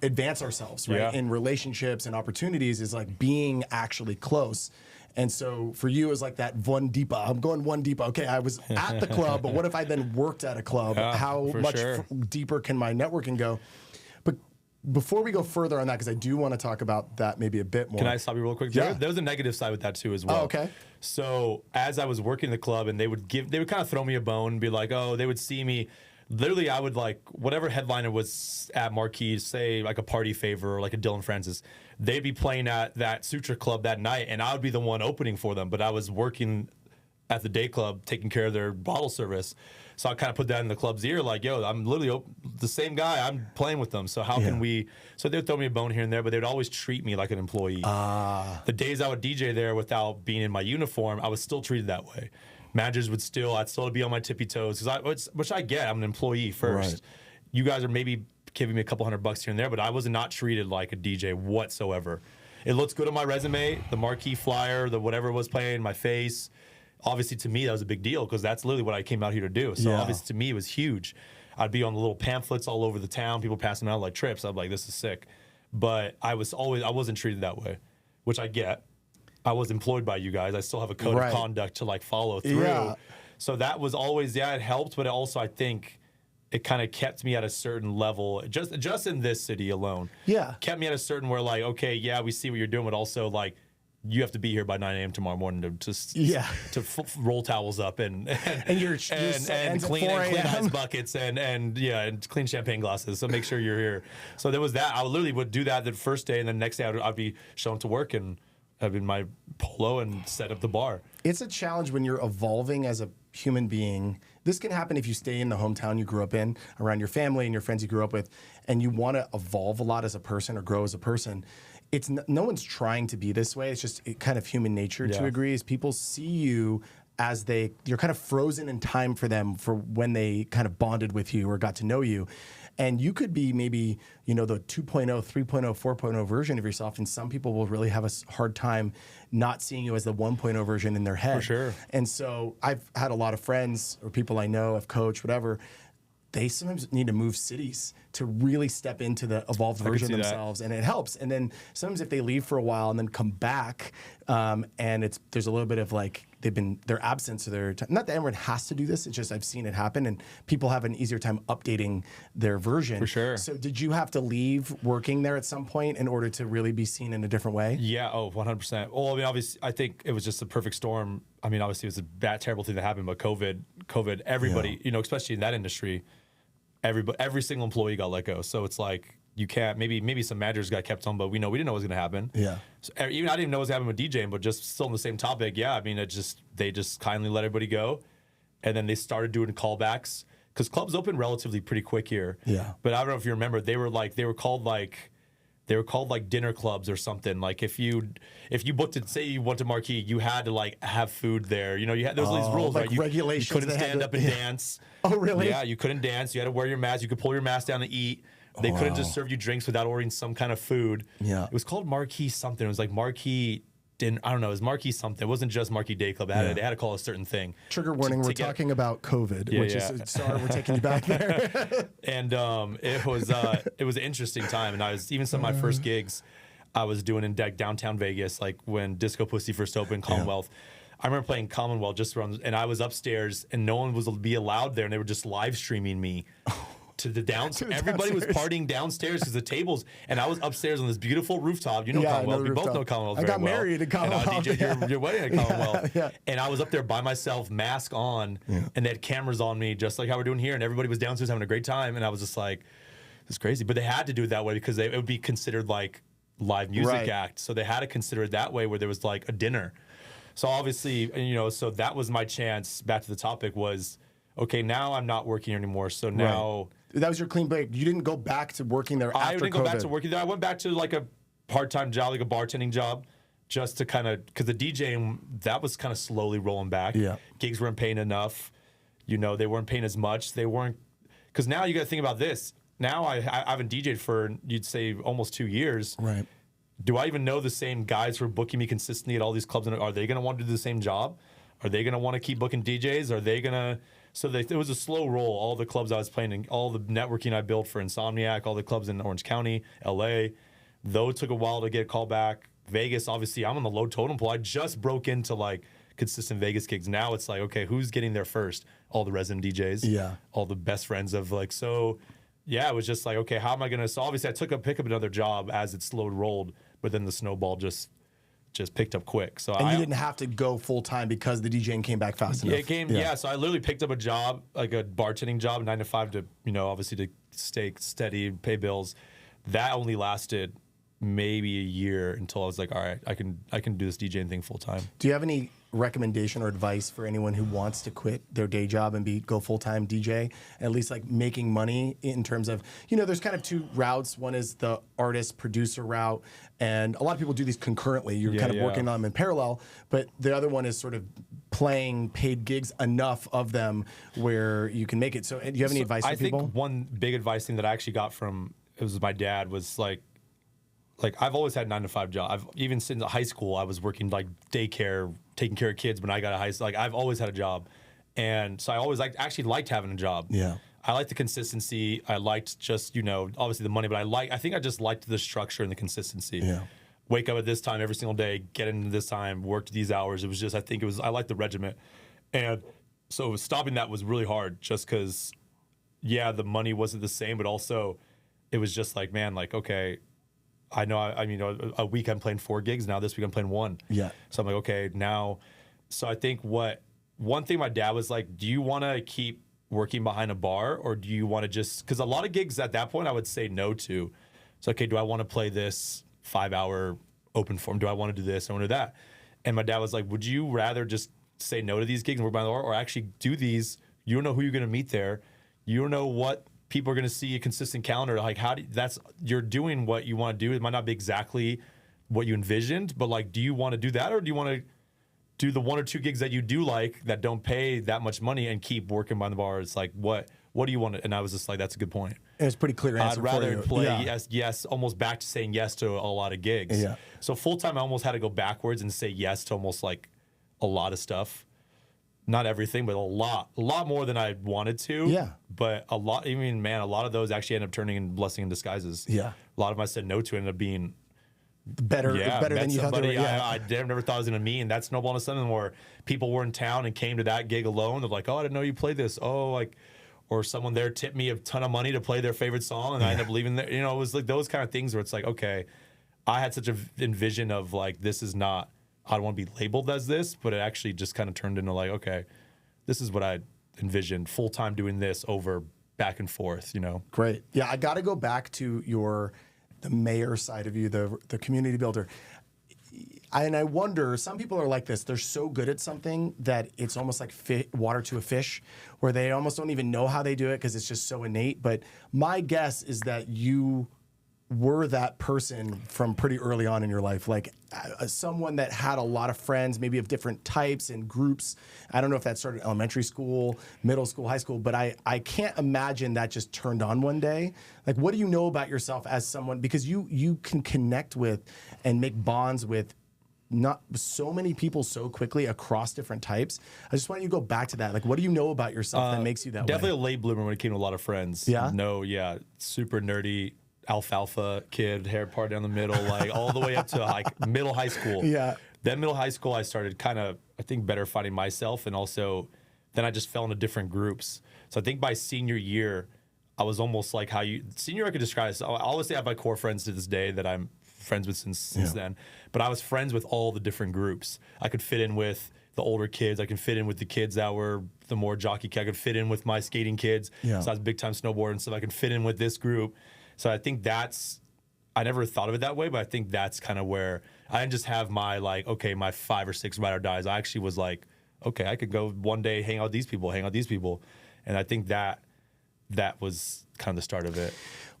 B: advance ourselves, right? In relationships and opportunities is like being actually close. And so for you, it's like that one deeper. I'm going one deeper. Okay, I was at the club, but what if I then worked at a club? How much deeper can my networking go? But before we go further on that, because I do want to talk about that maybe a bit more.
A: Can I stop you real quick?
B: Yeah.
A: There was a negative side with that too as well.
B: Oh, okay.
A: So as I was working the club and they would kind of throw me a bone and be like, oh, they would see me. Literally, I would like whatever headliner was at Marquee, say like a Party Favor or like a Dylan Francis, they'd be playing at that Sutra Club that night, and I would be the one opening for them. But I was working at the day club, taking care of their bottle service. So I kind of put that in the club's ear, like, yo, I'm literally the same guy. I'm playing with them. So how can we? So they'd throw me a bone here and there, but they'd always treat me like an employee. The days I would DJ there without being in my uniform, I was still treated that way. Managers I'd still be on my tippy toes which I get. I'm an employee first. Right. You guys are maybe giving me a couple $100 here and there, but I was not treated like a DJ whatsoever. It looks good on my resume, the marquee flyer, the whatever was playing, my face. Obviously, to me, that was a big deal because that's literally what I came out here to do. So obviously, to me, it was huge. I'd be on the little pamphlets all over the town, people passing out like trips. I'm like, this is sick. But I wasn't treated that way, which I get. I was employed by you guys. I still have a code of conduct to like follow through. Yeah. So that was always, it helped, but it also, I think, it kind of kept me at a certain level, just in this city alone.
B: Yeah.
A: Kept me at a certain where like, okay, yeah, we see what you're doing, but also like, you have to be here by 9 a.m. tomorrow morning to just roll towels up and clean ice buckets and clean champagne glasses. So make sure you're here. So there was that. I literally would do that the first day, and then the next day I'd be showing up to work and having my polo and set up the bar.
B: It's a challenge when you're evolving as a human being. This can happen if you stay in the hometown you grew up in, around your family and your friends you grew up with, and you want to evolve a lot as a person or grow as a person. It's no one's trying to be this way. It's just kind of human nature to agree. Is people see you as you're kind of frozen in time for them for when they kind of bonded with you or got to know you. And you could be maybe, the 2.0, 3.0, 4.0 version of yourself. And some people will really have a hard time not seeing you as the 1.0 version in their head.
A: For sure.
B: And so I've had a lot of friends or people I know, I've coached, whatever. They sometimes need to move cities to really step into the evolved version of themselves, and it helps. And then sometimes if they leave for a while and then come back, and there's a little bit of like their absence or their time. Not that everyone has to do this. It's just I've seen it happen, and people have an easier time updating their version.
A: For sure.
B: So did you have to leave working there at some point in order to really be seen in a different way?
A: Yeah. 100%. Well, I mean, obviously, I think it was just a perfect storm. I mean, obviously, it was a bad, terrible thing that happened, but COVID, everybody, especially in that industry. Every single employee got let go. So it's like you can't. Maybe some managers got kept on, but we didn't know what was going to happen.
B: Yeah.
A: So even I didn't know what was happening with DJing, but just still on the same topic. Yeah. I mean, they just kindly let everybody go, and then they started doing callbacks because clubs open relatively pretty quick here.
B: Yeah.
A: But I don't know if you remember, they were called dinner clubs or something. Like if you booked it, say you went to Marquee, you had to like have food there. You had those rules,
B: like
A: right?
B: Regulations.
A: You couldn't stand up and dance.
B: Oh, really?
A: Yeah, you couldn't dance. You had to wear your mask. You could pull your mask down and eat. They couldn't just serve you drinks without ordering some kind of food.
B: Yeah.
A: It was called Marquee something. It was like Marquee. I don't know. It was Marquee something. It wasn't just Marquee Day Club. They had to call it a certain thing.
B: Trigger warning. We're talking about COVID, is sorry, we're taking you back there.
A: And it was an interesting time. And I was even some of my first gigs I was doing in downtown Vegas, like when Disco Pussy first opened, Commonwealth. I remember playing Commonwealth just around, and I was upstairs, and no one was be allowed there, and they were just live streaming me. To the downstairs. Everybody was partying downstairs because the tables, and I was upstairs on this beautiful rooftop. Commonwealth. We both know Commonwealth very well.
B: I got married at Commonwealth.
A: And I DJed your wedding at Commonwealth. And I was up there by myself, mask on, and they had cameras on me, just like how we're doing here, and everybody was downstairs having a great time, and I was just like, this is crazy. But they had to do it that way because it would be considered like live music act. So they had to consider it that way where there was like a dinner. So obviously, so that was my chance, back to the topic, was, okay, now I'm not working here anymore. So now... Right.
B: That was your clean break. You didn't go back to working there after COVID.
A: I didn't go back to working there. I went back to like a part-time job, like a bartending job, just to kind of, because the DJing, that was kind of slowly rolling back.
B: Yeah.
A: Gigs weren't paying enough. They weren't paying as much. They weren't, because now you got to think about this. Now I haven't DJed for, you'd say, almost 2 years.
B: Right.
A: Do I even know the same guys who are booking me consistently at all these clubs? Are they going to want to do the same job? Are they going to want to keep booking DJs? Are they going to... So it was a slow roll. All the clubs I was playing in, all the networking I built for Insomniac, all the clubs in Orange County, LA, though it took a while to get a call back. Vegas, obviously, I'm on the low totem pole. I just broke into like consistent Vegas gigs. Now it's like, okay, who's getting there first? All the resident DJs.
B: Yeah.
A: All the best friends of like, so yeah, it was just like, okay, how am I going to, so obviously I pick up another job as it slowed rolled, but then the snowball just picked up quick. So
B: you didn't have to go full time because the DJing came back fast enough.
A: Yeah. So I literally picked up a job, like a bartending job, 9 to 5 to, obviously to stay steady, pay bills. That only lasted maybe a year until I was like, all right, I can do this DJing thing full time.
B: Do you have any recommendation or advice for anyone who wants to quit their day job and go full-time DJ, at least like making money in terms of, there's kind of two routes. One is the artist producer route, and a lot of people do these concurrently. You're kind of working on them in parallel, but the other one is sort of playing paid gigs, enough of them where you can make it. So do you have any advice for people?
A: I think one big advice thing that I actually got from, it was my dad, was like I've always had 9 to 5 job. Even since high school, I was working like daycare, taking care of kids. When I got to high school, like I've always had a job, and so I always actually liked having a job.
B: Yeah,
A: I liked the consistency. I liked just obviously the money, but I think I just liked the structure and the consistency.
B: Yeah,
A: wake up at this time every single day, get into this time, worked these hours. It was just I liked the regiment, and so stopping that was really hard. Just because, the money wasn't the same, but also it was just like, man, like okay. I know, I mean, a week I'm playing 4 gigs. Now this week I'm playing 1.
B: Yeah.
A: So I'm like, okay, now. So I think one thing my dad was like, do you want to keep working behind a bar, or do you want to just, because a lot of gigs at that point I would say no to. So, okay, do I want to play this 5-hour open form? Do I want to do this? I want to do that. And my dad was like, would you rather just say no to these gigs and work behind the bar, or actually do these? You don't know who you're going to meet there. You don't know what people are going to see, a consistent calendar. Like, you're doing what you want to do. It might not be exactly what you envisioned, but like, do you want to do that, or do you want to do the 1 or 2 gigs that you do like that don't pay that much money and keep working behind the bar? It's like, what do you want to? And I was just like, that's a good point.
B: And it's a pretty clear answer.
A: I'd rather
B: for you.
A: play yes, almost back to saying yes to a lot of gigs.
B: Yeah.
A: So full time, I almost had to go backwards and say yes to almost like a lot of stuff. Not everything, but a lot more than I wanted to.
B: Yeah.
A: But a lot, I mean, man, a lot of those actually end up turning in blessing in disguises.
B: Yeah.
A: A lot of them I said no to ended up being
B: better than you thought they were. Yeah.
A: I never thought I was going to meet, and that snowballed into something where people were in town and came to that gig alone. They're like, oh, I didn't know you played this. Oh, like, or someone there tipped me a ton of money to play their favorite song, and I ended up leaving there. You know, it was like those kind of things where it's like, okay, I had such a vision of like, this is not, I don't want to be labeled as this, but it actually just kind of turned into like, okay, this is what I envisioned, full time doing this over back and forth, you know?
B: Great. Yeah, I got to go back to the mayor side of you, the community builder. And I wonder, some people are like this. They're so good at something that it's almost like water to a fish, where they almost don't even know how they do it because it's just so innate. But my guess is that you were that person from pretty early on in your life, like someone that had a lot of friends, maybe of different types and groups. I don't know if that started elementary school, middle school, high school, but I can't imagine that just turned on one day. Like, what do you know about yourself as someone, because you can connect with and make bonds with not so many people so quickly across different types. I just want you to go back to that. Like, what do you know about yourself that makes you that
A: definitely
B: way?
A: a late bloomer when it came to a lot of friends.
B: Yeah?
A: Super nerdy alfalfa kid, hair part down the middle, like all the way up to like middle high school.
B: Yeah.
A: Then middle high school, I started kind of, I think, better finding myself, and also then I just fell into different groups. So I think by senior year, I was almost like senior I could describe it. So I always say I have my core friends to this day that I'm friends with since then, but I was friends with all the different groups. I could fit in with the older kids. I can fit in with the kids that were the more jockey kids. I could fit in with my skating kids.
B: Yeah.
A: So I was big time snowboard and stuff. I can fit in with this group. So I think I never thought of it that way, but I think that's kind of where I didn't just have my like, okay, my 5 or 6 ride or dies. I actually was like, okay, I could go one day, hang out with these people. And I think that was kind of the start of it.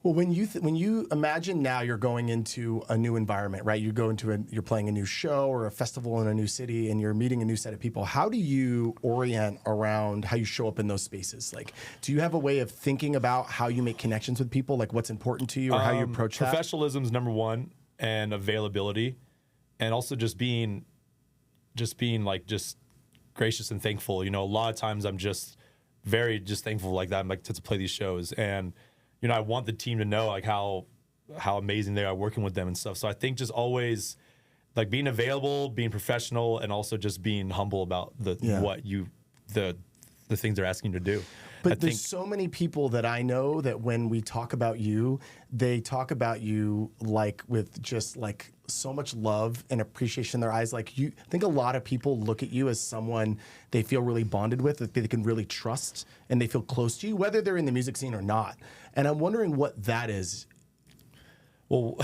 B: Well, when you imagine now you're going into a new environment, right? You're playing a new show or a festival in a new city, and you're meeting a new set of people. How do you orient around how you show up in those spaces? Like, do you have a way of thinking about how you make connections with people, like what's important to you, or how you approach that?
A: Professionalism is number one, and availability, and also just being like just gracious and thankful. You know, a lot of times I'm just very thankful like that. I'm like to play these shows, and you know, I want the team to know like how amazing they are working with them and stuff. So I think just always like being available, being professional, and also just being humble about the things they're asking you to do.
B: But there's so many people that I know that when we talk about you, they talk about you like with just like so much love and appreciation in their eyes. Like I think a lot of people look at you as someone they feel really bonded with, that they can really trust, and they feel close to you, whether they're in the music scene or not. And I'm wondering what that is.
A: Well,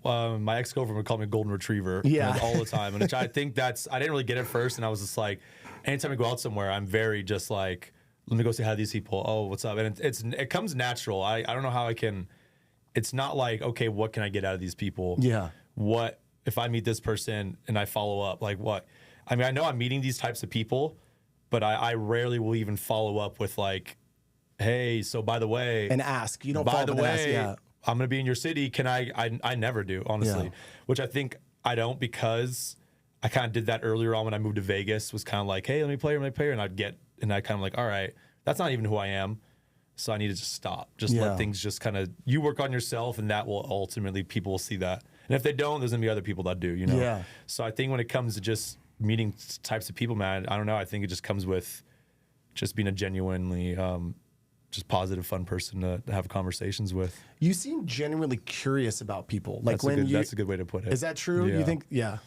A: my ex-girlfriend would call me a golden retriever all the time. And I think I didn't really get it first. And I was just like, anytime I go out somewhere, I'm very just like, let me go say hi to these people. Oh, what's up? And it comes natural. I don't know how I can. It's not like, okay, what can I get out of these people?
B: Yeah.
A: What if I meet this person and I follow up? Like what? I mean, I know I'm meeting these types of people, but I rarely will even follow up with like, hey, so by the way.
B: And ask. You don't
A: by
B: follow
A: the
B: up and
A: way,
B: ask. Yeah.
A: I'm going to be in your city. Can I never do, honestly.
B: Yeah.
A: Which I think I don't, because I kind of did that earlier on when I moved to Vegas, was kind of like, hey, let me play here. And I kind of like, all right, that's not even who I am. So I need to just stop. Just let things just kind of, you work on yourself, and that will ultimately, people will see that. And if they don't, there's going to be other people that do, you know?
B: Yeah.
A: So I think when it comes to just meeting types of people, man, I don't know. I think it just comes with just being a genuinely just positive, fun person to have conversations with.
B: You seem genuinely curious about people. Like
A: That's a good way to put it.
B: Is that true?
A: Yeah.
B: You think? Yeah.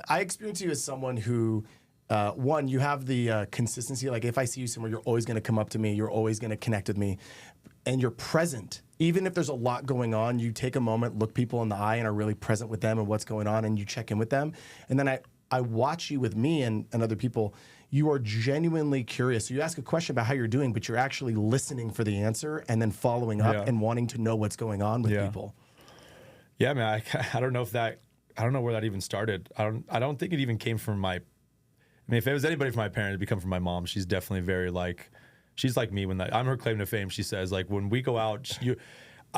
B: I experience you as someone who, one, you have the consistency. Like if I see you somewhere, you're always going to come up to me. You're always going to connect with me, and you're present. Even if there's a lot going on, you take a moment, look people in the eye, and are really present with them and what's going on, and you check in with them. And then I watch you with me and other people. You are genuinely curious. So you ask a question about how you're doing, but you're actually listening for the answer and then following up and wanting to know what's going on with people.
A: Yeah, man. I don't know I don't know where that even started. I don't think it even came from my. I mean, if it was anybody from my parents, it'd come from my mom. She's definitely very like. She's like me I'm her claim to fame. She says like when we go out,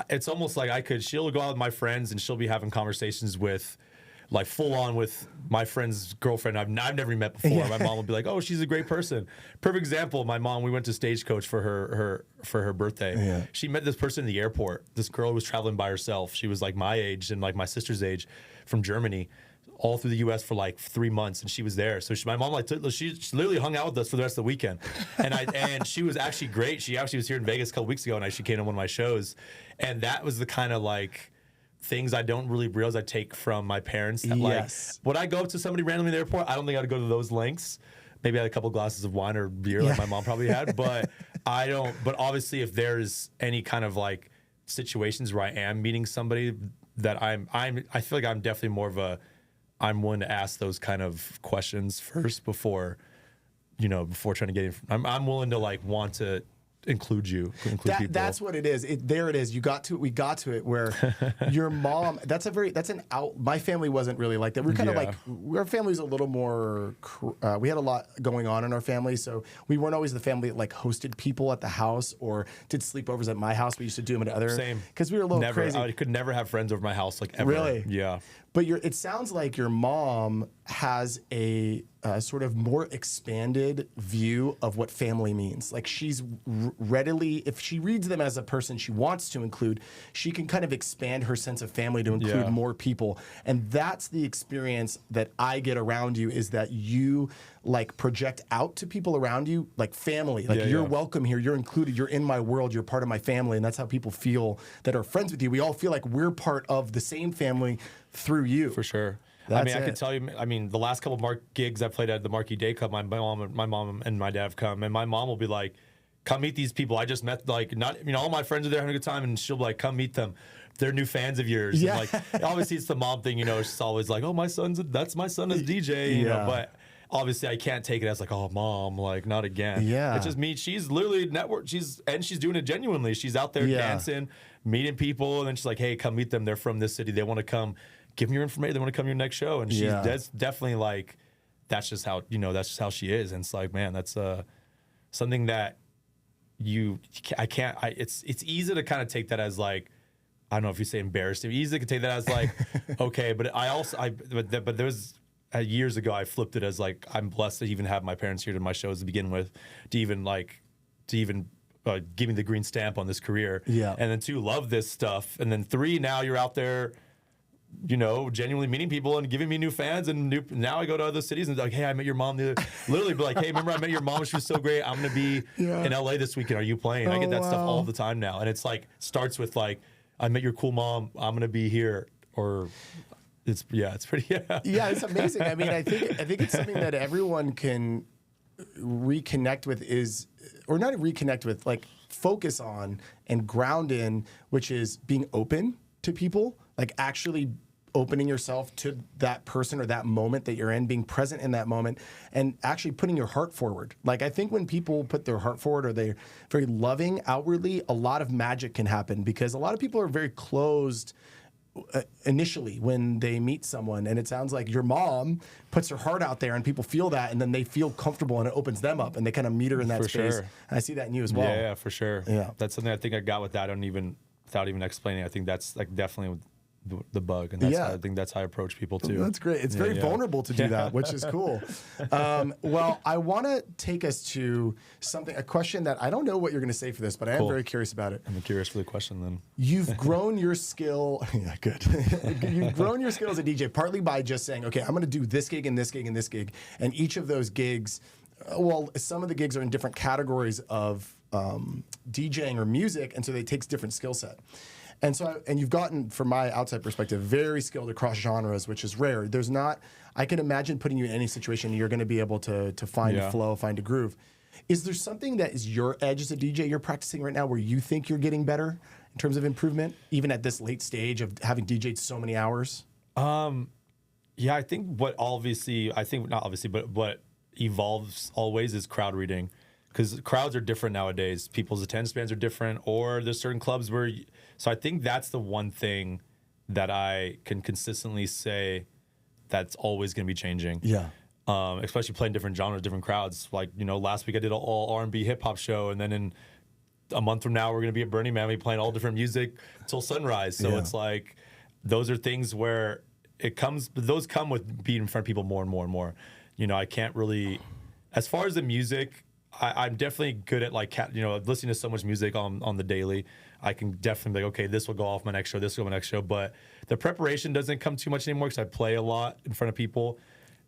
A: it's almost like she'll go out with my friends and she'll be having conversations with. Like full on with my friend's girlfriend I've never met before. Yeah. My mom will be like, "Oh, she's a great person." Perfect example. My mom. We went to Stagecoach for her birthday. Yeah. She met this person in the airport. This girl was traveling by herself. She was like my age and like my sister's age, from Germany, all through the U.S. for like 3 months, and she was there. So my mom she literally hung out with us for the rest of the weekend, and she was actually great. She actually was here in Vegas a couple weeks ago, and she came to one of my shows, and that was the kind of like. Things I don't really realize I take from my parents. That, like, would I go up to somebody randomly in the airport? I don't think I'd go to those lengths. Maybe I had a couple glasses of wine or beer like my mom probably had, but I don't. But obviously, if there's any kind of like situations where I am meeting somebody that I feel like I'm definitely more of a. I'm willing to ask those kind of questions first before trying to get in. I'm willing to like want to. Include people.
B: That's what it is. There it is. We got to it where your mom. My family wasn't really like that. We're kind of like our family's a little more. We had a lot going on in our family, so we weren't always the family that like hosted people at the house or did sleepovers at my house. We used to do them at other.
A: Same.
B: Because we were a little crazy.
A: I could never have friends over my house like ever.
B: Really?
A: Yeah.
B: But it sounds like your mom has a sort of more expanded view of what family means. Like she's readily, if she reads them as a person she wants to include, she can kind of expand her sense of family to include more people. And that's the experience that I get around you, is that you like project out to people around you like family. Like you're welcome here, you're included, you're in my world, you're part of my family. And that's how people feel that are friends with you. We all feel like we're part of the same family through you.
A: For sure. I could tell you, the last couple of gigs I played at the Marquee Day Club, my mom and my dad have come, and my mom will be like, come meet these people. I just met, like, all my friends are there having a good time, and she'll be like, come meet them. They're new fans of yours. Yeah. And like, obviously it's the mom thing, she's always like, oh, that's my son as DJ, you know, but obviously I can't take it as like, oh, mom, like, not again. Yeah. It's just me. She's literally she's doing it genuinely. She's out there dancing, meeting people, and then she's like, hey, come meet them. They're from this city. They want to come. Give them your information. They want to come to your next show. And that's definitely like, that's just how she is. And it's like, man, that's something that it's easy to kind of take that as like, I don't know if you say embarrassed. It's easy to take that as like, okay, but but there was years ago, I flipped it as like, I'm blessed to even have my parents here to my shows to begin with, to even give me the green stamp on this career. Yeah. And then 2, love this stuff. And then 3, now you're out there, genuinely meeting people and giving me new fans. And now I go to other cities and like, hey, I met your mom. Literally be like, hey, remember I met your mom? She was so great. I'm going to be in LA this weekend. Are you playing? I get that stuff all the time now. And it's like, starts with like, I met your cool mom. I'm going to be here. Or it's pretty,
B: Yeah, it's amazing. I mean, I think it's something that everyone can reconnect with or not reconnect with, like focus on and ground in, which is being open to people, like actually opening yourself to that person or that moment that you're in, being present in that moment, and actually putting your heart forward. Like, I think when people put their heart forward or they're very loving outwardly, a lot of magic can happen, because a lot of people are very closed initially when they meet someone. And it sounds like your mom puts her heart out there and people feel that, and then they feel comfortable and it opens them up and they kind of meet her in that space. Sure. And I see that in you as well.
A: Yeah, for sure. Yeah. That's something I think I got with that. Without even explaining, I think that's like definitely the bug, and that's I think that's how I approach people too.
B: That's great. It's very vulnerable to do that, which is cool. Well, I want to take us to a question that I don't know what you're going to say for this, but I am very curious about it.
A: I'm curious for the question then.
B: You've grown your skill. Yeah, good. You've grown your skill as a DJ partly by just saying, okay, I'm going to do this gig and this gig and this gig, and each of those gigs. Well, some of the gigs are in different categories of DJing or music, and so it takes different skill set. And so, and you've gotten, from my outside perspective, very skilled across genres, which is rare. There's not, I can imagine putting you in any situation, you're going to be able to find a flow, find a groove. Is there something that is your edge as a DJ you're practicing right now where you think you're getting better in terms of improvement, even at this late stage of having DJed so many hours?
A: Yeah, I think what evolves always is crowd reading, because crowds are different nowadays. People's attention spans are different, or there's certain clubs where. So I think that's the one thing that I can consistently say that's always going to be changing.
B: Yeah.
A: Especially playing different genres, different crowds. Like, last week I did an all R&B hip hop show, and then in a month from now we're going to be at Burning Man, we playing all different music till sunrise. So it's like those are things where those come with being in front of people more and more and more. I can't really, as far as the music, I'm definitely good at listening to so much music on the daily. I can definitely be like, okay, this will go off my next show, this will go my next show. But the preparation doesn't come too much anymore because I play a lot in front of people.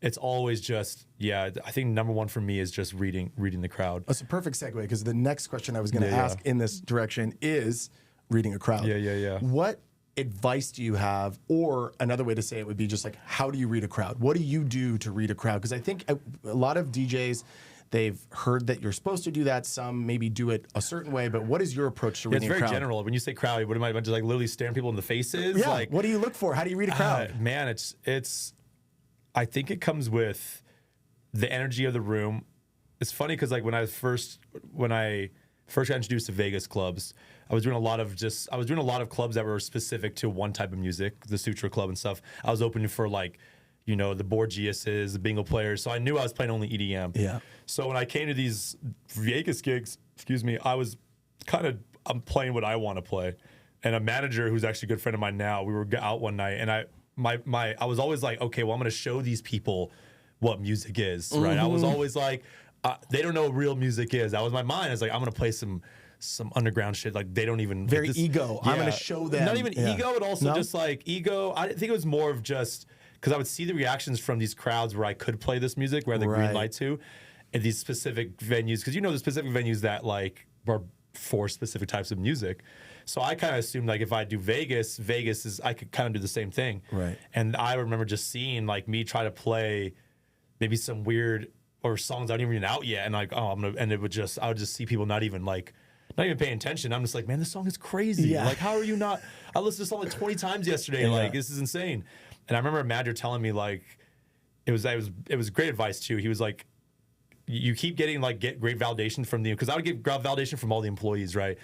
A: It's always just, I think number one for me is just reading the crowd.
B: That's a perfect segue, because the next question I was going to ask in this direction is reading a crowd.
A: Yeah.
B: What advice do you have, or another way to say it would be just like, how do you read a crowd? What do you do to read a crowd? Because I think a lot of DJs, they've heard that you're supposed to do that. Some maybe do it a certain way, but what is your approach to reading a crowd?
A: It's very general. When you say crowd, what am I just like literally staring people in the faces?
B: Yeah.
A: Like,
B: what do you look for? How do you read a crowd?
A: Man, it's. I think it comes with the energy of the room. It's funny because like when I first got introduced to Vegas clubs, I was doing a lot of clubs that were specific to one type of music, the Sutra Club and stuff. I was opening for the Borgiases, the bingo players. So I knew I was playing only EDM.
B: Yeah.
A: So when I came to these Vegas gigs, I'm playing what I want to play. And a manager who's actually a good friend of mine now, we were out one night, and I was always like, okay, well, I'm going to show these people what music is, right? I was always like, they don't know what real music is. That was my mind. I was like, I'm going to play some underground shit. Like, they don't even...
B: Very ego. Yeah. I'm going to show them.
A: Not even ego, but also just like ego. I think it was more of just... Because I would see the reactions from these crowds where I could play this music, where I had the green light to, and these specific venues. Because the specific venues that are for specific types of music. So I kind of assumed if I do Vegas is, I could kind of do the same thing.
B: Right.
A: And I remember just seeing me try to play maybe some weird or songs that aren't even out yet, and I would just see people not even paying attention. I'm just like, man, this song is crazy.
B: Yeah.
A: How are you not? I listened to this song 20 times yesterday. This is insane. And I remember a manager telling me it was great advice too. He was like, you keep getting get great validation from because I would get validation from all the employees, right?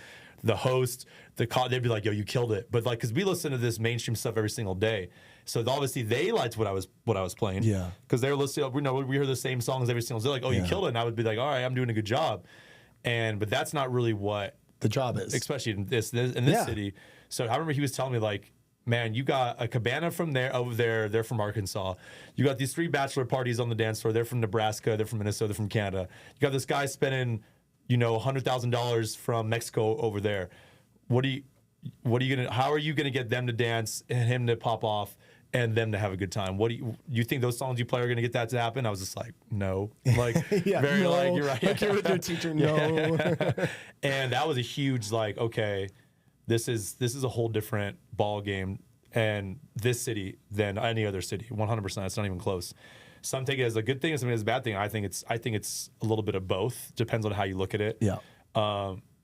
A: The host, they'd be like, yo, you killed it. But because we listen to this mainstream stuff every single day, so obviously they liked what I was playing.
B: Yeah.
A: Because they were listening. We hear the same songs every single day. Like, oh, you killed it. And I would be like, all right, I'm doing a good job. But that's not really what
B: the job is,
A: especially in this city. So I remember he was telling me man, you got a cabana from over there. They're from Arkansas. You got these 3 bachelor parties on the dance floor. They're from Nebraska. They're from Minnesota. They're from Canada. You got this guy spending, $100,000 from Mexico over there. How are you gonna get them to dance and him to pop off and them to have a good time? What do you think those songs you play are gonna get that to happen? I was just like, no.
B: You're right. You're with your teacher, no.
A: And that was a huge okay, this is a whole different ball game, and this city than any other city. 100%. It's not even close. Some take it as a good thing, and some take it as a bad thing. I think it's a little bit of both. Depends on how you look at it.
B: Yeah.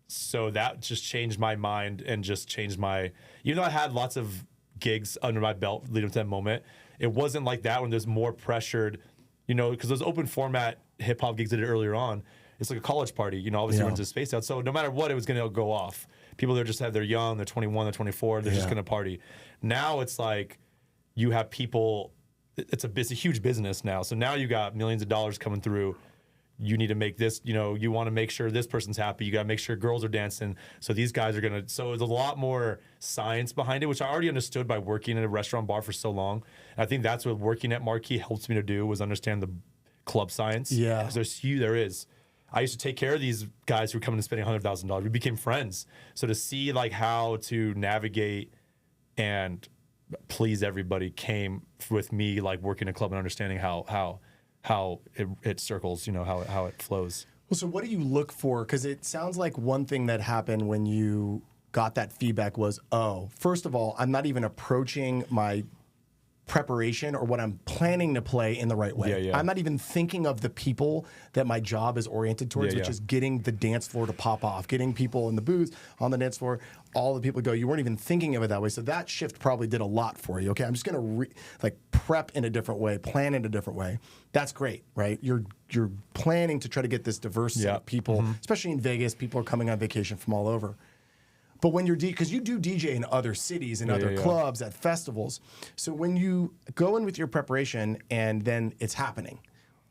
A: So that just changed my mind and just changed even though I had lots of gigs under my belt leading up to that moment, it wasn't like that when there's more pressured, because those open format hip hop gigs I did earlier on, it's like a college party, obviously runs a space out. So no matter what, it was going to go off. People that they're young, they're 21, they're 24, they're just going to party. Now it's you have people, it's a huge business now. So now you got millions of dollars coming through. You need to make this, you want to make sure this person's happy. You got to make sure girls are dancing. So these guys are so there's a lot more science behind it, which I already understood by working in a restaurant bar for so long. And I think that's what working at Marquee helps me to do, was understand the club science.
B: Yeah.
A: Because there is. I used to take care of these guys who were coming and spending $100,000. We became friends. So to see how to navigate and please everybody came with me, working a club and understanding how it circles, how it flows.
B: Well, so what do you look for? Because it sounds like one thing that happened when you got that feedback was, oh, first of all, I'm not even approaching my preparation or what I'm planning to play in the right way.
A: Yeah.
B: I'm not even thinking of the people that my job is oriented towards, which is getting the dance floor to pop off, getting people in the booth, on the dance floor, all the people go. You weren't even thinking of it that way. So that shift probably did a lot for you. Okay, I'm just going to prep in a different way, plan in a different way. That's great, right? You're planning to try to get this diverse set of people, especially in Vegas. People are coming on vacation from all over. But when you're because you do DJ in other cities and other clubs at festivals, so when you go in with your preparation and then it's happening,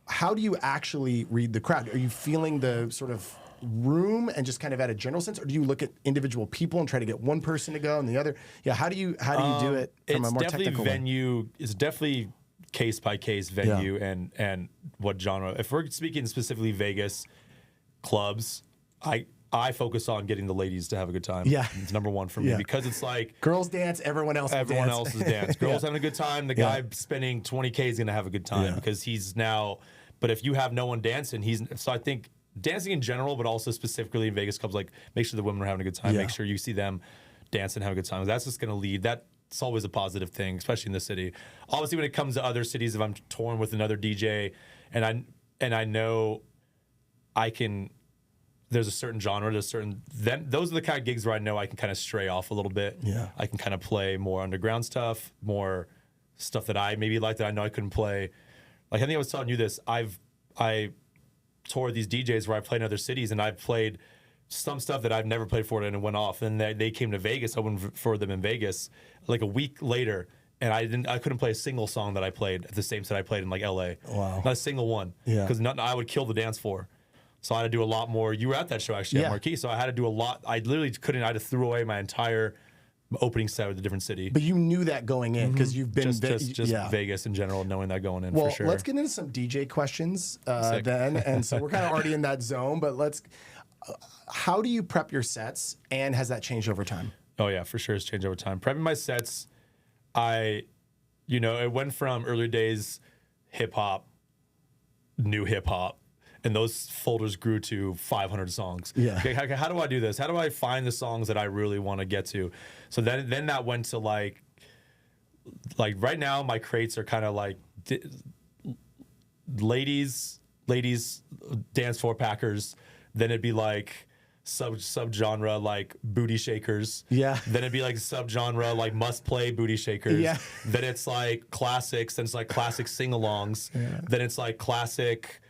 B: how do you actually read the crowd? Are you feeling the sort of room and just kind of at a general sense, or do you look at individual people and try to get one person to go and the other? Yeah, how do you do it from a more technical
A: venue? It's definitely case by case venue and what genre. If we're speaking specifically Vegas clubs, I focus on getting the ladies to have a good time.
B: Yeah.
A: It's number one for me because it's like
B: girls dance, everyone else
A: is dance. Girls having a good time. The guy spending 20K is going to have a good time because he's now. But if you have no one dancing, so I think dancing in general, but also specifically in Vegas clubs, like make sure the women are having a good time. Make sure you see them dance and have a good time. That's just going to lead. That's always a positive thing, especially in the city. Obviously, when it comes to other cities, if I'm touring with another DJ and I know I can. There's a certain genre, those are the kind of gigs where I know I can kind of stray off a little bit.
B: Yeah.
A: I can kind of play more underground stuff, more stuff that I maybe like that I know I couldn't play. Like I think I was telling you this, I toured these DJs where I played in other cities and I've played some stuff that I've never played for and it went off. And they came to Vegas, I went for them in Vegas like a week later. And I couldn't play a single song that I played at the same set I played in like LA.
B: Wow.
A: Not a single one. Yeah. Because I would kill the dance floor. So I had to do a lot more. You were at that show actually at Marquee, so I had to do a lot. I literally couldn't. I had to throw away my entire opening set with a different city.
B: But you knew that going in because you've been
A: just Vegas in general, knowing that going in for sure.
B: Well, let's get into some DJ questions then. And so we're kind of already in that zone, but how do you prep your sets, and has that changed over time?
A: Oh yeah, for sure, it's changed over time. Prepping my sets, it went from early days hip hop, new hip hop. And those folders grew to 500 songs.
B: Yeah.
A: Okay, how do I do this? How do I find the songs that I really want to get to? So then that went to like right now my crates are kind of like ladies dance floor packers. Then it'd be like subgenre like booty shakers.
B: Yeah.
A: Then it'd be like subgenre like must play booty shakers.
B: Yeah.
A: Then it's like classics. Then it's like classic sing-alongs. Yeah. Then it's like classic.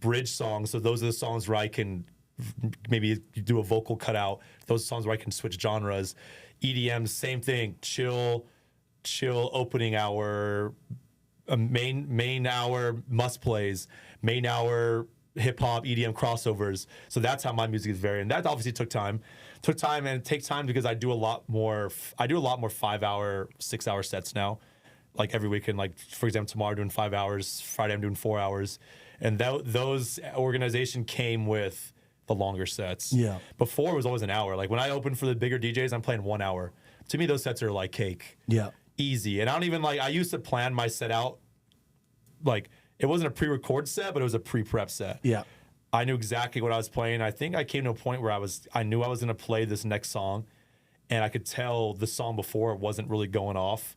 A: Bridge songs. So those are the songs where I can maybe do a vocal cutout. Those are songs where I can switch genres. EDM, same thing. Chill opening hour, main hour must plays, main hour hip hop EDM crossovers. So that's how my music is varied. And that obviously took time. And it takes time because I do a lot more 5-hour, 6-hour sets now. Like every weekend, like for example, tomorrow I'm doing 5 hours, Friday I'm doing 4 hours. And those organization came with the longer sets.
B: Yeah.
A: Before it was always an hour. Like when I opened for the bigger DJs, I'm playing 1 hour. To me, those sets are like cake.
B: Yeah.
A: Easy. And I don't even I used to plan my set out. Like it wasn't a pre-record set, but it was a pre-prep set.
B: Yeah.
A: I knew exactly what I was playing. I think I came to a point where I knew I was going to play this next song. And I could tell the song before it wasn't really going off.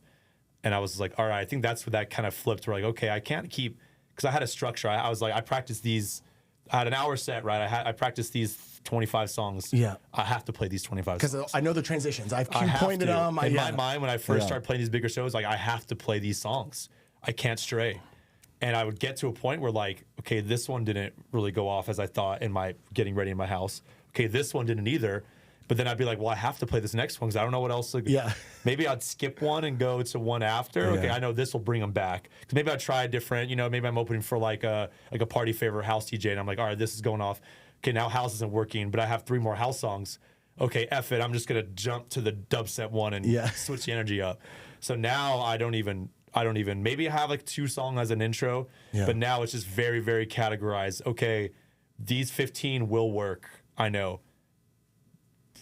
A: And I was like, all right, I think that's where that kind of flipped. Where like, okay, I can't keep, because I had a structure. I was like, I practiced these. I had an hour set, right? I practiced these 25 songs.
B: Yeah,
A: I have to play these 25 songs.
B: Because I know the transitions. I've pointed them.
A: In my mind, when I first started playing these bigger shows, like I have to play these songs. I can't stray. And I would get to a point where like, okay, this one didn't really go off as I thought in my getting ready in my house. Okay, this one didn't either. But then I'd be like, well, I have to play this next one because I don't know what else. Maybe I'd skip one and go to one after. Yeah. Okay, I know this will bring them back. Because maybe I'd try a different, maybe I'm opening for like a party favor house DJ and I'm like, all right, this is going off. Okay, now house isn't working, but I have 3 more house songs. Okay, F it, I'm just going to jump to the dubstep one and switch the energy up. So now I don't even, maybe I have like 2 songs as an intro, but now it's just very, very categorized. Okay, these 15 will work, I know.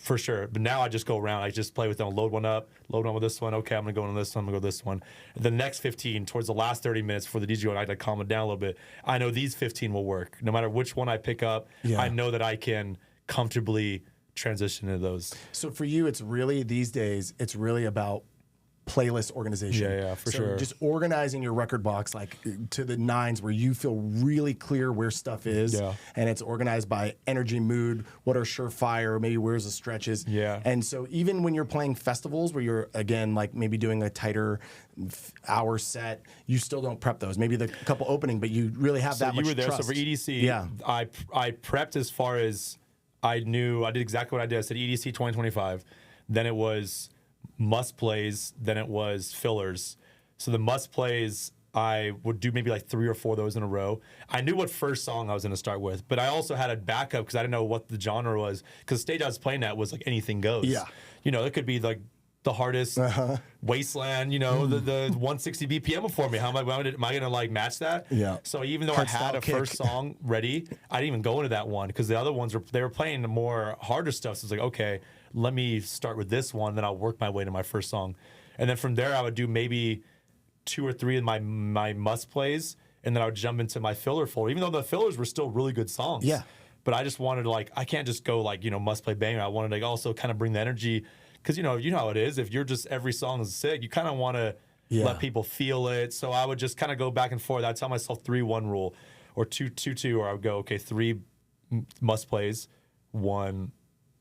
A: For sure. But now I just go around. I just play with them, load one with this one. Okay, I'm going to go on this one. I'm going to go this one. And the next 15, towards the last 30 minutes before the DJ, I had to calm it down a little bit. I know these 15 will work. No matter which one I pick up, I know that I can comfortably transition into those.
B: So for you, it's really, these days, it's really about playlist organization.
A: Yeah, for sure.
B: Just organizing your record box like to the nines where you feel really clear where stuff is.
A: Yeah.
B: And it's organized by energy, mood, what are surefire, maybe where's the stretches.
A: Yeah.
B: And so even when you're playing festivals where you're, again, like maybe doing a tighter hour set, you still don't prep those. Maybe the couple opening, but you really have that much
A: you were there.
B: trust.
A: So for EDC, I prepped as far as I knew. I did exactly what I did. I said EDC 2025. Then it was must plays, then it was fillers. So the must plays, I would do maybe like 3 or 4 of those in a row. I knew what first song I was going to start with, but I also had a backup because I didn't know what the genre was. Because the stage I was playing at was like anything goes.
B: Yeah.
A: You know, it could be like the hardest wasteland, you know, the 160 BPM before me. How am I going to like match that?
B: Yeah.
A: So even though
B: Hard
A: I had a
B: kick.
A: first song ready, I didn't even go into that one because the other ones they were playing the more harder stuff. So it's like, okay, let me start with this one, then I'll work my way to my first song. And then from there I would do maybe 2 or 3 of my must plays, and then I would jump into my filler folder, even though the fillers were still really good songs.
B: Yeah.
A: But I just wanted to like, I can't just go like, you know, must play banger. I wanted to also kind of bring the energy. Because, you know how it is. If you're just every song is sick, you kind of want to let people feel it. So I would just kind of go back and forth. I'd tell myself 3-1 rule or 2-2, or I would go, okay, 3 must plays, 1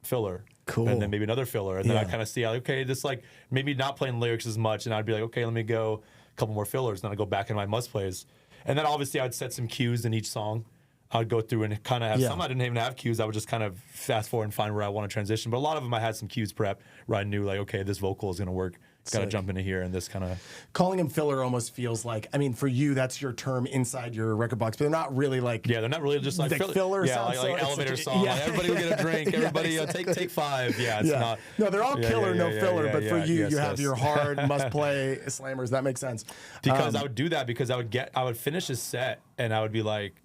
A: filler.
B: Cool.
A: And then maybe another filler. And then I kind of see, okay, this like maybe not playing lyrics as much. And I'd be like, okay, let me go a couple more fillers. Then I go back into my must plays. And then obviously I'd set some cues in each song. I would go through and kind of have some I didn't even have cues. I would just kind of fast forward and find where I want to transition. But a lot of them I had some cues prep where I knew like, okay, this vocal is going to work. Got to jump into here and this kind of.
B: Calling them filler almost feels like, I mean, for you, that's your term inside your record box, but they're not really like.
A: Yeah, they're not really just like
B: filler.
A: Yeah, like elevator song.
B: Yeah.
A: Like everybody will get a drink. Everybody take 5. Yeah, it's not.
B: No, they're all killer, no filler. But for you, you have
A: yes.
B: your hard must play slammers. That makes sense.
A: Because I would do that because I would finish a set and I would be like,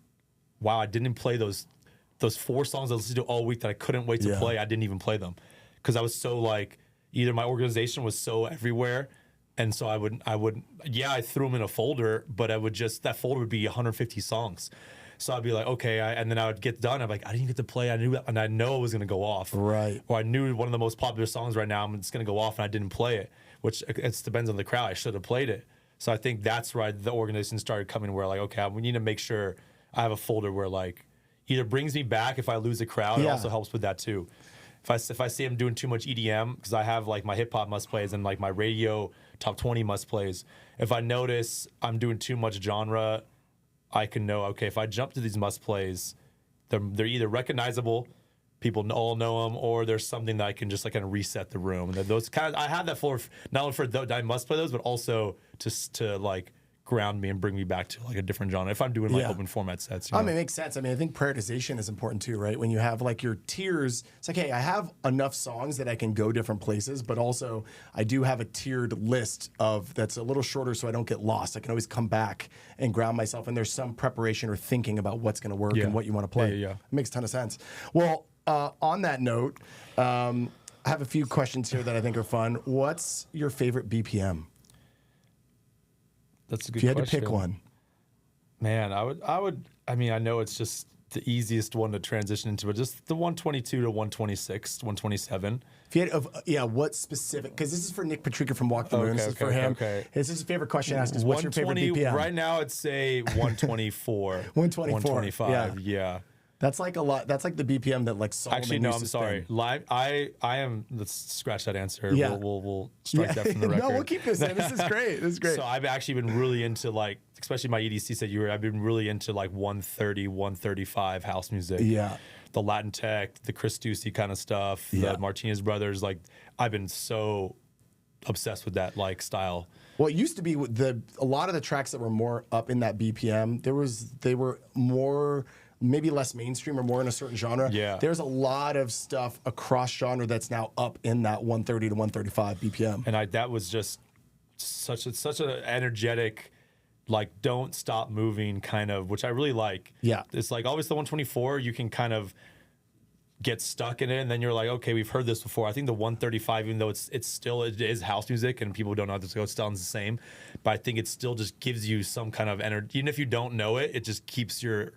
A: wow, I didn't play those 4 songs I listened to all week that I couldn't wait to play. I didn't even play them because I was so like, either my organization was so everywhere, and so I threw them in a folder, but that folder would be 150 songs. So I'd be like, okay, and then I would get done. I'm like, I didn't get to play. I know it was going to go off.
B: Right.
A: Or I knew one of the most popular songs right now, it's going to go off, and I didn't play it, which it depends on the crowd. I should have played it. So I think that's where the organization started coming, where like, okay, we need to make sure I have a folder where like either brings me back if I lose a crowd. It also helps with that too. If I see him doing too much EDM, because I have like my hip hop must plays and like my radio top 20 must plays. If I notice I'm doing too much genre, I can know, okay, if I jump to these must plays, they're either recognizable, people all know them, or there's something that I can just like kind of reset the room. And those kind of, I have that for not only for I must play those, but also to like ground me and bring me back to like a different genre if I'm doing like open format sets.
B: I mean, it makes sense. I mean, I think prioritization is important too, right? When you have like your tiers, it's like, hey, I have enough songs that I can go different places, but also I do have a tiered list that's a little shorter so I don't get lost. I can always come back and ground myself, and there's some preparation or thinking about what's going to work and what you want to play.
A: Yeah.
B: It makes a ton of sense. Well, on that note, I have a few questions here that I think are fun. What's your favorite BPM?
A: That's a good
B: If you had
A: question.
B: to pick one.
A: Man, I mean, I know it's just the easiest one to transition into, but just the 122 to 126, 127.
B: If you had, what specific? Because this is for Nick Patrica from Walk the Moon. This is for him.
A: Okay.
B: This is his favorite question to ask is, what's your favorite BPM?
A: Right now, I'd say 124.
B: 124.
A: 125, yeah.
B: That's like a lot. That's like the BPM that like Solomon
A: Actually, no,
B: used
A: I'm
B: to
A: sorry.
B: spin.
A: Live, I am. Let's scratch that answer.
B: Yeah.
A: We'll strike that from the record.
B: No, we'll keep this in. This is great. This is great.
A: So I've actually been really into like, especially my EDC set I've been really into like 130, 135 house music.
B: Yeah.
A: The Latin tech, the Chris Ducey kind of stuff, the Martinez brothers. Like, I've been so obsessed with that like style.
B: Well, it used to be a lot of the tracks that were more up in that BPM. They were more, maybe less mainstream or more in a certain genre.
A: Yeah.
B: There's a lot of stuff across genre that's now up in that 130 to 135 BPM.
A: And that was just such an energetic, like, don't stop moving kind of, which I really like.
B: Yeah.
A: It's like always the 124, you can kind of get stuck in it, and then you're like, okay, we've heard this before. I think the 135, even though it is house music and people don't know how this goes, it sounds the same, but I think it still just gives you some kind of energy. Even if you don't know it, it just keeps your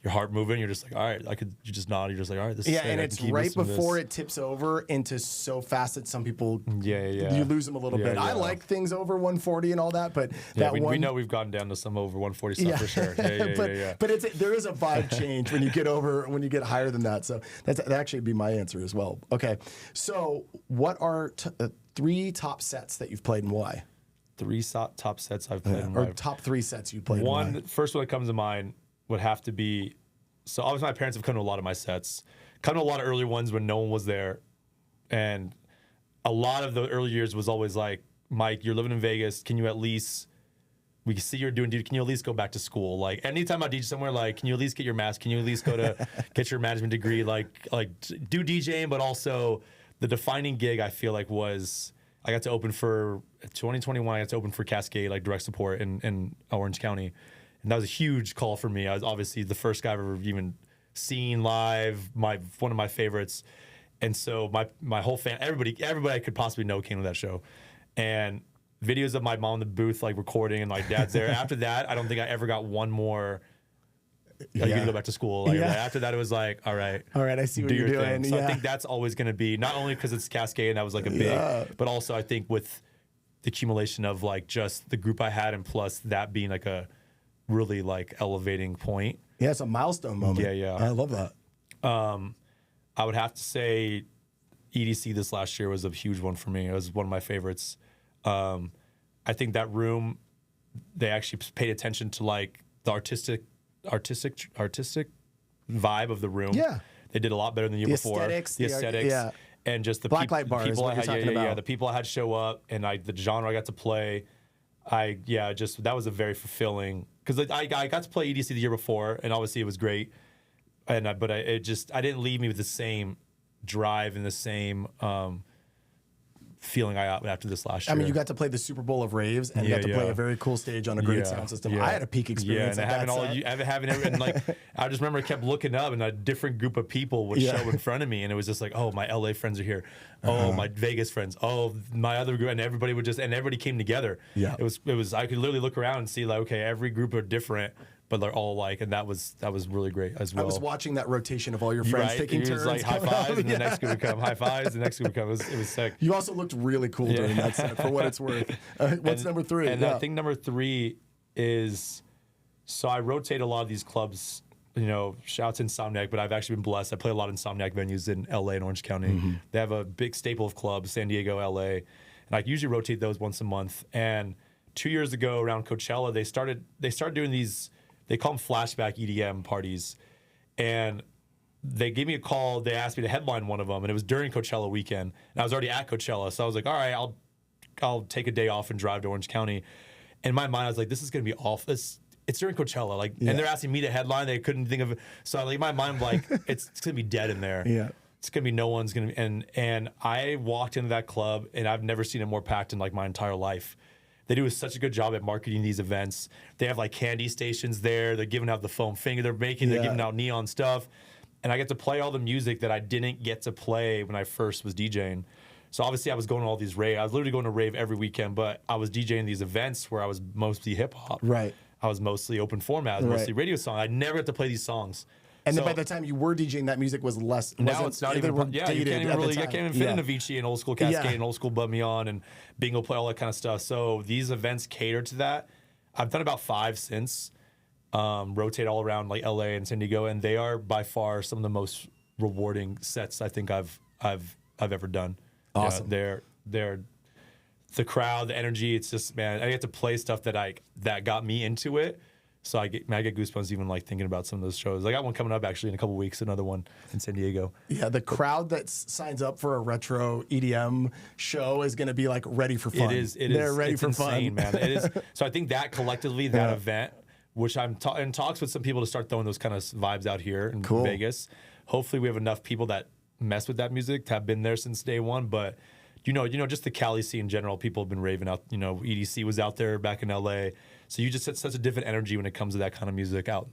A: heart moving. You're just like, all right, you just nod. You're just like, all right, this is
B: and it's right before it tips over into so fast that some people, you lose them a little bit. I like things over 140 and all that, but
A: we know we've gotten down to some over 140 stuff for sure.
B: But there is a vibe change when you get higher than that. So that actually would be my answer as well. Okay, so what are 3 top sets that you've played and why?
A: 3 top sets I've played and why.
B: Or top 3 sets you played.
A: First one that comes to mind would have to be, so obviously my parents have come to a lot of my sets, come to a lot of early ones when no one was there. And a lot of the early years was always like, Mike, you're living in Vegas. Can you at least, we can see you're doing, dude, can you at least go back to school? Like anytime I DJ somewhere, like, can you at least get your mask? Can you at least go to get your management degree? Like do DJing, but also the defining gig I feel like was, I got to open for 2021. I got to open for Cascade, like direct support in Orange County. And that was a huge call for me. I was obviously the first guy I've ever even seen live, one of my favorites. And so my whole everybody I could possibly know came to that show. And videos of my mom in the booth, like recording, and my dad's there. After that, I don't think I ever got one more, you can go back to school. Like after that, it was like, all right,
B: I see what you're doing.
A: So I think that's always going to be, not only because it's Cascade and that was like a big, but also I think with the accumulation of like just the group I had, and plus that being like a really like elevating point.
B: Yeah, it's a milestone moment.
A: Yeah.
B: I love that.
A: I would have to say EDC this last year was a huge one for me. It was one of my favorites. I think that room, they actually paid attention to like the artistic vibe of the room.
B: Yeah.
A: They did a lot better than the year before. The aesthetics.
B: Yeah.
A: And just the
B: Blacklight bar
A: people I had,
B: about.
A: The people I had show up, and the genre I got to play. That was a very fulfilling, because I got to play EDC the year before, and obviously it was great, and I didn't leave me with the same drive and the same feeling I got after this last year.
B: I mean, you got to play the Super Bowl of raves, and you got to play a very cool stage on a great sound system. I had a peak experience.
A: And I just remember I kept looking up, and a different group of people would show in front of me, and it was just like, oh, my LA friends are here, oh, my Vegas friends, oh, my other group, and everybody came together. Yeah, it was I could literally look around and see like, okay, every group are different, but they're all like, and that was really great as well.
B: I was watching that rotation of all your friends taking turns,
A: like high fives, and the next group would come, high fives, the next group would come. It was sick.
B: You also looked really cool during that set, for what it's worth. What's number 3?
A: And I think number 3 is, so I rotate a lot of these clubs. Shouts Insomniac, but I've actually been blessed. I play a lot of Insomniac venues in LA and Orange County. Mm-hmm. They have a big staple of clubs, San Diego, LA, and I usually rotate those once a month. And 2 years ago around Coachella, they started doing these. They call them flashback EDM parties, and they gave me a call. They asked me to headline one of them, and it was during Coachella weekend. And I was already at Coachella, so I was like, all right, I'll take a day off and drive to Orange County. In my mind, I was like, this is going to be awful. It's during Coachella, and they're asking me to headline. They couldn't think of it. So in my mind, like, it's going to be dead in there. Yeah. It's going to be no one's going to be. And I walked into that club, and I've never seen it more packed in like my entire life. They do such a good job at marketing these events. They have like candy stations there. They're giving out the foam finger. They're giving out neon stuff. And I get to play all the music that I didn't get to play when I first was DJing. So obviously I was going to all these rave. I was literally going to rave every weekend, but I was DJing these events where I was mostly hip hop. Right. I was mostly open format. I was mostly radio song. I never got to play these songs.
B: And then by the time you were DJing, that music was less.
A: Now it's not even. Yeah, you can't even fit in Avicii and Old School Cascade and Old School Bud Me On and Bingo Play, all that kind of stuff. So these events cater to that. I've done about 5 since, rotate all around like LA and San Diego, and they are by far some of the most rewarding sets I think I've ever done.
B: Awesome.
A: They're the crowd, the energy. It's just, man, I get to play stuff that got me into it. So I get goosebumps even like thinking about some of those shows. I got one coming up actually in a couple weeks, another one in San Diego. Yeah,
B: the crowd that signs up for a retro EDM show is going to be like ready for fun. They're ready for
A: insane,
B: fun,
A: man. It is. So I think that collectively, that event, which I'm in talks with some people to start throwing those kind of vibes out here in Vegas. Hopefully, we have enough people that mess with that music to have been there since day one. But just the Cali scene in general, people have been raving out. EDC was out there back in LA. So you just set such a different energy when it comes to that kind of music out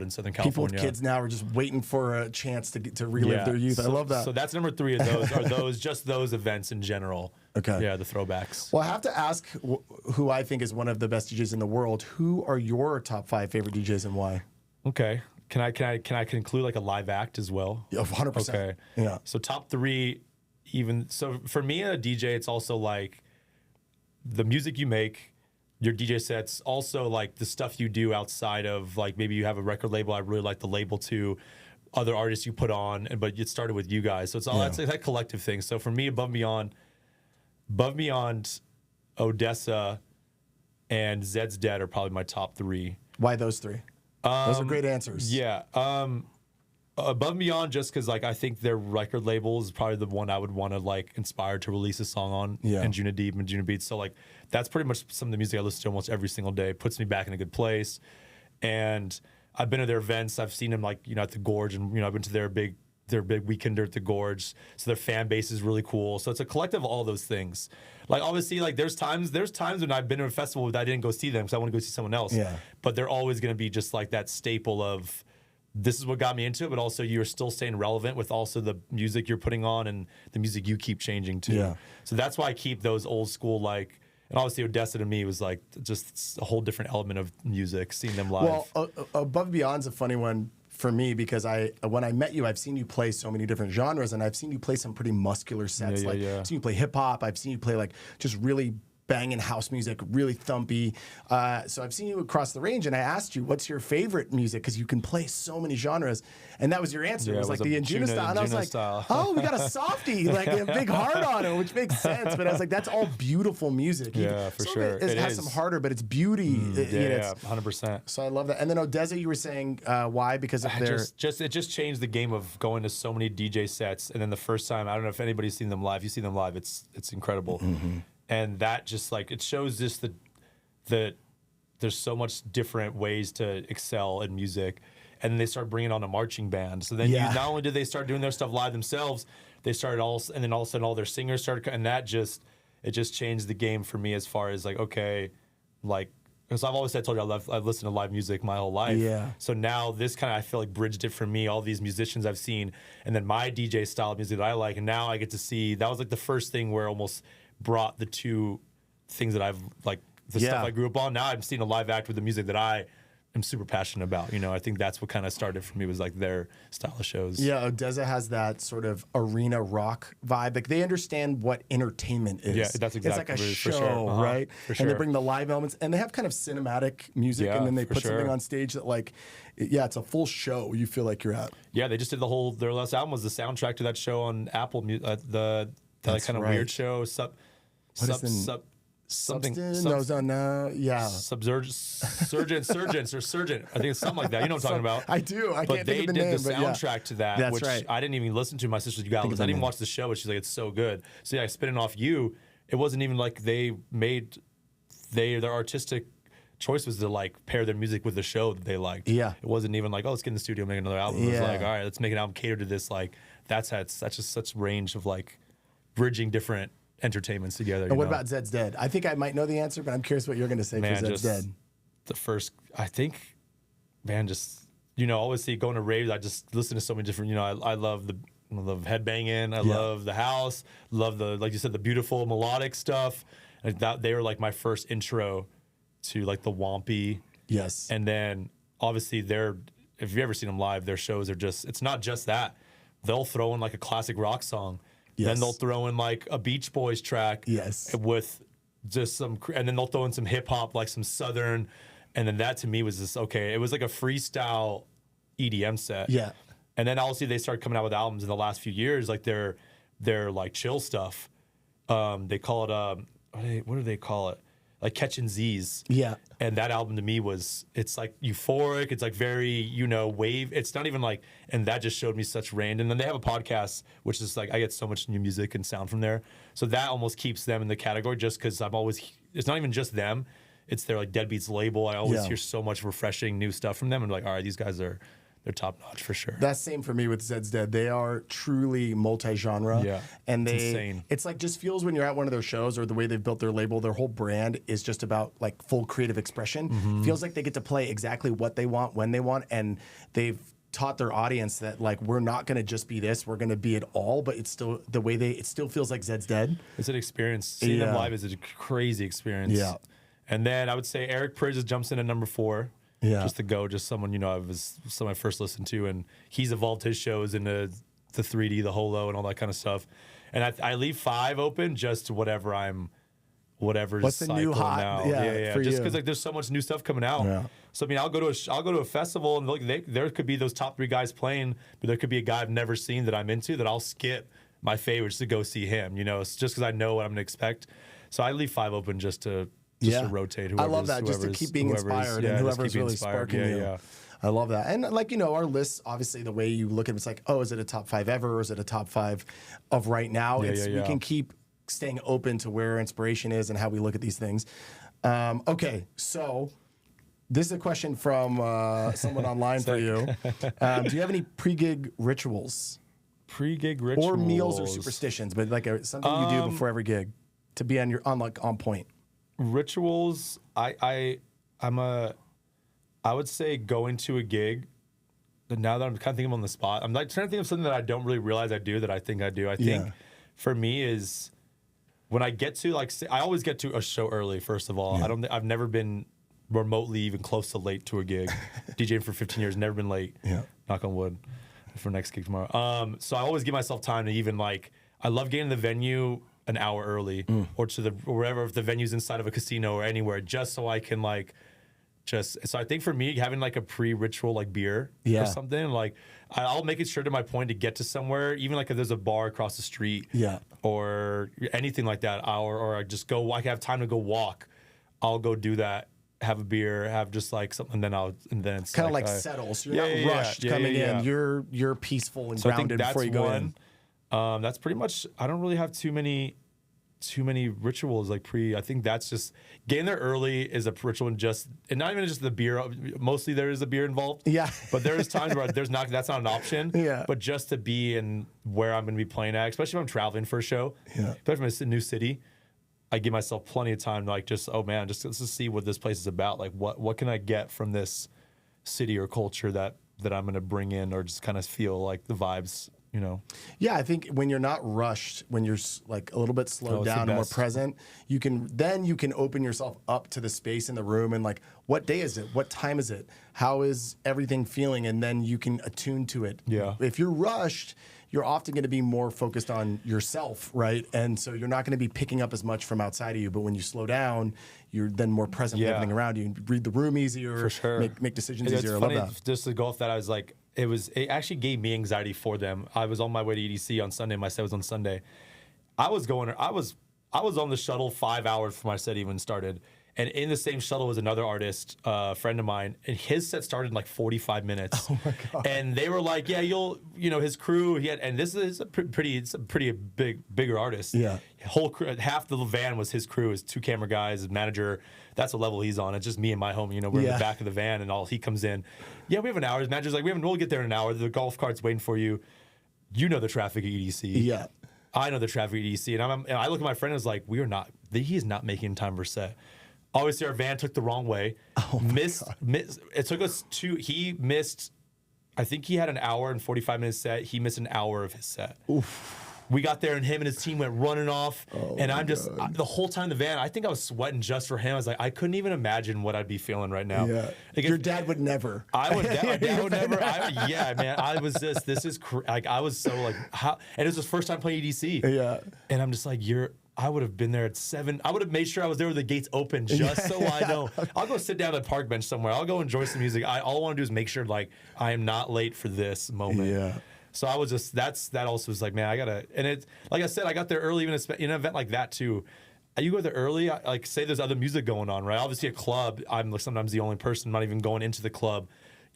A: in Southern California.
B: People with kids now are just waiting for a chance to relive their youth. I love that.
A: So that's number 3 of those. Are those just those events in general?
B: Okay.
A: Yeah, the throwbacks.
B: Well, I have to ask who I think is one of the best DJs in the world. Who are your top 5 favorite DJs and why?
A: Okay. Can I conclude like a live act as well?
B: Yeah, 100%.
A: Okay.
B: Yeah.
A: So top 3, so for me, a DJ, it's also like the music you make, your DJ sets, also like the stuff you do outside of, like, maybe you have a record label. I really like the label too. Other artists you put on, but it started with you guys. So it's all that's like that collective thing. So for me, above and beyond, Odessa and Zed's Dead are probably my top 3.
B: Why those 3? Those are great answers.
A: Yeah. Above and Beyond, just because like I think their record label is probably the one I would want to like inspire to release a song on.
B: Yeah.
A: And Juna Deep and Juna Beats. So like that's pretty much some of the music I listen to almost every single day. It puts me back in a good place. And I've been to their events. I've seen them like, at the Gorge, and I've been to their big weekender at the Gorge. So their fan base is really cool. So it's a collective of all those things. Like obviously, like there's times when I've been to a festival that I didn't go see them because I want to go see someone else.
B: Yeah.
A: But they're always going to be just like that staple of, this is what got me into it, but also you're still staying relevant with also the music you're putting on and the music you keep changing too.
B: Yeah.
A: So that's why I keep those old school, like, and obviously Odessa to me was like just a whole different element of music, seeing them live.
B: Well, Above and Beyond's a funny one for me because when I met you, I've seen you play so many different genres, and I've seen you play some pretty muscular sets. I've seen you play hip hop. I've seen you play like just really banging house music, really thumpy. So I've seen you across the range, and I asked you, what's your favorite music? Because you can play so many genres. And that was your answer.
A: Yeah,
B: it was like the Injuna style. And I was like, oh, we got a softie, like a big heart on it, which makes sense. But I was like, that's all beautiful music.
A: Yeah, for sure.
B: It has some harder, but it's beauty.
A: Yeah, 100%.
B: So I love that. And then Odessa, you were saying why? Because of their...
A: It just changed the game of going to so many DJ sets. And then the first time, I don't know if anybody's seen them live. You see them live, it's incredible. Mm-hmm. And that just like, it shows just that there's so much different ways to excel in music. And then they start bringing on a marching band. So then not only did they start doing their stuff live themselves, they started and then all of a sudden all their singers started, and it just changed the game for me as far as like, okay, like, because I've always told you I've listened to live music my whole life.
B: Yeah.
A: So now this kind of, I feel like bridged it for me, all these musicians I've seen, and then my DJ style of music that I like. And now I get to see, that was like the first thing where almost brought the two things that I've like, the stuff I grew up on. Now I'm seeing a live act with the music that I am super passionate about. I think that's what kind of started for me, was like their style of shows.
B: Yeah, Odessa has that sort of arena rock vibe. Like they understand what entertainment is.
A: Yeah, that's exactly.
B: It's like a show,
A: for sure.
B: right?
A: For sure.
B: And they bring the live elements, and they have kind of cinematic music, and then they put something on stage that like, it's a full show. You feel like you're at.
A: Yeah, they just did their last album was the soundtrack to that show on Apple, the kind of weird show. Something.
B: No. Yeah.
A: Surgent. I think it's something like that. You know what I'm talking about?
B: I do. I can't think of the name.
A: But they did the soundtrack to that,
B: That's
A: which
B: right.
A: I didn't even listen to. My sister, you got I didn't even watch the show, but she's like, it's so good. So yeah, spinning off you, it wasn't even like they made their artistic choice was to like pair their music with the show that they liked.
B: Yeah.
A: It wasn't even like, oh, let's get in the studio and make another album. It was like, all right, let's make an album catered to this. Like that's just such range of like bridging different entertainments together.
B: And what about Zed's Dead? I think I might know the answer, but I'm curious what you're going to say for Zed's Dead.
A: The first, I think, just always going to raves. I just listen to so many different. I love headbanging. I love the house. Love the, like you said, the beautiful melodic stuff. And they were like my first intro to like the Wompy.
B: Yes.
A: And then obviously if you've ever seen them live, their shows are it's not just that. They'll throw in like a classic rock song. Yes. Then they'll throw in like a Beach Boys track.
B: Yes.
A: With just and then they'll throw in some hip hop, like some Southern. And then that to me was just, okay, it was like a freestyle EDM set.
B: Yeah.
A: And then obviously they started coming out with albums in the last few years, like their like chill stuff. They call it, what do they call it? Like Catchin' Z's.
B: Yeah.
A: And that album to me it's like euphoric. It's like very, wave. It's not even like, and that just showed me such range. And then they have a podcast, which is like, I get so much new music and sound from there. So that almost keeps them in the category just because it's not even just them. It's their like Deadbeats label. I always hear so much refreshing new stuff from them. And like, all right, these guys they're top notch for sure.
B: That's same for me with Zed's Dead. They are truly multi-genre.
A: Yeah,
B: and
A: it's insane.
B: It's like just feels when you're at one of their shows or the way they've built their label, their whole brand is just about like full creative expression. Feels like they get to play exactly what they want when they want, and they've taught their audience that like we're not going to just be this, we're going to be it all, but it's still the way it still feels like Zed's Dead.
A: It's an experience. Seeing them live is a crazy experience.
B: Yeah.
A: And then I would say Eric Prydz jumps in at number 4.
B: Yeah.
A: Just to go, just someone, you know, I was someone I first listened to, and he's evolved his shows into the 3D, the holo, and all that kind of stuff. And I leave 5 open just to whatever's
B: What's the new hot
A: now.
B: yeah, for
A: just
B: you.
A: because like there's so much new stuff coming out.
B: Yeah.
A: So I mean, I'll go to a festival, and like there could be those top 3 guys playing, but there could be a guy I've never seen that I'm into that I'll skip my favorites to go see him. You know, it's just because I know what I'm gonna expect. So I leave 5 open just to rotate.
B: I love that, just to keep being inspired and whoever's really sparking you.
A: Yeah.
B: I love that. And like, you know, our lists, obviously the way you look at it, it's like, oh, is it a top 5 ever? Or is it a top 5 of right now? We can keep staying open to where inspiration is and how we look at these things. Okay, so this is a question from someone online for you. Do you have any pre-gig rituals?
A: Pre-gig rituals?
B: Or meals or superstitions, but like something you do before every gig to be on point.
A: Rituals, I would say going to a gig. Now that I'm kind of thinking on the spot, I'm like trying to think of something that I don't really realize I do that I think I do. I think for me is when I get to I always get to a show early. First of all, I've never been remotely even close to late to a gig. DJing for 15 years, never been late. Yeah. Knock on wood for next gig tomorrow. So I always give myself time to even I love getting to the venue an hour early or to wherever, if the venue's inside of a casino or anywhere, just so I can so I think for me, having a pre-ritual beer or something, I'll make it sure to my point to get to somewhere, even if there's a bar across the street or anything like that, or I just go, I have time to go walk, I'll go do that, have a beer, have just something, and then it's
B: kind of settle. So you're not rushed coming in. You're peaceful and grounded before you go in.
A: That's pretty much. I don't really have too many rituals I think that's just getting there early is a ritual, and not even just the beer. Mostly there is a beer involved. Yeah. But there is times where that's not an option. Yeah. But just to be in where I'm going to be playing at, especially if I'm traveling for a show. Yeah. Especially if I'm in a new city, I give myself plenty of time to just to see what this place is about. What can I get from this city or culture that I'm going to bring in, or just kind of feel the vibes.
B: Yeah, I think when you're not rushed, when you're a little bit slowed down and more present, you can open yourself up to the space in the room and what day is it? What time is it? How is everything feeling? And then you can attune to it. Yeah. If you're rushed, you're often going to be more focused on yourself, right? And so you're not going to be picking up as much from outside of you. But when you slow down, you're then more present with everything around you. You can read the room easier, for sure. Make decisions easier.
A: I love that. Just to go off that, I was it actually gave me anxiety for them. I was on my way to EDC on Sunday. My set was on Sunday. I was on the shuttle 5 hours before my set even started. And in the same shuttle was another artist, a friend of mine, and his set started in 45 minutes. Oh my God. And they were like, yeah, his crew, and this is a pretty bigger artist. Yeah. Whole crew, half the van was his crew, his 2 camera guys, his manager. That's the level he's on. It's just me and my homie, we're in the back of the van, and he comes in. Yeah, we have an hour. His manager's we'll get there in an hour. The golf cart's waiting for you. You know the traffic at EDC. Yeah. I know the traffic at EDC. And I look at my friend and was he is not making time for set. Obviously, our van took the wrong way. Oh missed. It took us he missed, I think he had an hour and 45 minute set. He missed an hour of his set. Oof. We got there and him and his team went running off. Oh and I'm just, the whole time in the van, I think I was sweating just for him. I was I couldn't even imagine what I'd be feeling right now.
B: Yeah. Your dad would never.
A: My dad would never. Man, I was just, this is, I was so how, and it was his first time playing EDC. Yeah. And I'm just I would have been there at 7. I would have made sure I was there when the gates open just so I know. I'll go sit down at a park bench somewhere. I'll go enjoy some music. All I want to do is make sure I am not late for this moment. Yeah. So I was just, that also was man, I gotta, and it, like I said, I got there early even in an event like that too. You go there early, say there's other music going on, right? Obviously a club, I'm sometimes the only person, not even going into the club.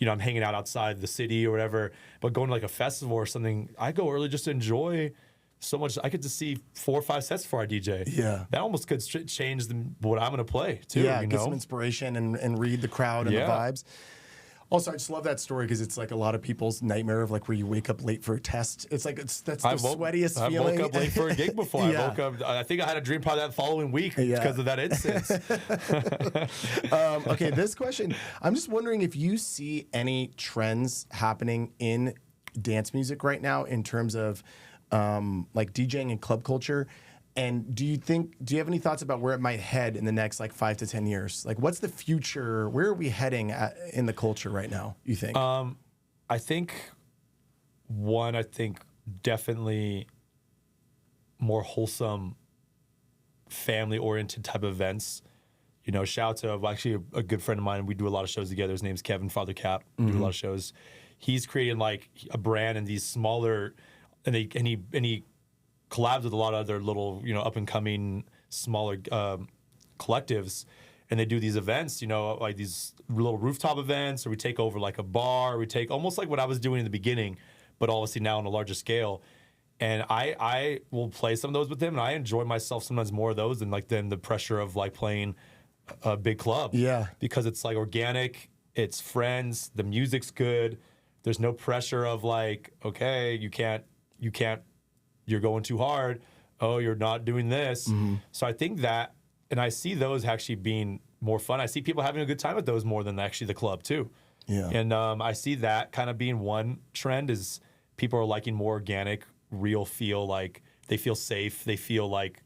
A: I'm hanging out outside the city or whatever, but going to a festival or something, I go early just to enjoy so much. I could just see 4 or 5 sets before I DJ. Yeah. That almost could change what I'm going to play too.
B: Yeah, get some inspiration and read the crowd and the vibes. Also, I just love that story because it's like a lot of people's nightmare of like where you wake up late for a test. It's like that's the sweatiest feeling.
A: I woke up late for a gig before.
B: Yeah.
A: I woke up. I think I had a dream probably that following week because of that instance.
B: Okay, this question. I'm just wondering if you see any trends happening in dance music right now in terms of like DJing and club culture. And do you have any thoughts about where it might head in the next like 5 to 10 years? Like what's the future? Where are we heading in the culture right now, you think?
A: I think definitely more wholesome, family-oriented type of events. You know, shout out to actually a good friend of mine. We do a lot of shows together. His name's Kevin Father Cap. We do a lot of shows. He's creating like a brand and these smaller, and he collabs with a lot of other little, you know, up and coming smaller collectives, and they do these events, you know, like these little rooftop events, or we take over like a bar, we take almost like what I was doing in the beginning, but obviously now on a larger scale. And I will play some of those with him, and I enjoy myself sometimes more of those than the pressure of like playing a big club.
B: Yeah,
A: because it's like organic, it's friends, the music's good. There's no pressure of like, okay, you can't. You're going too hard. Oh, you're not doing this. So I think that, and I see those actually being more fun. I see people having a good time at those more than actually the club too.
B: Yeah.
A: And I see that kind of being one trend is people are liking more organic, real feel, like they feel safe. They feel like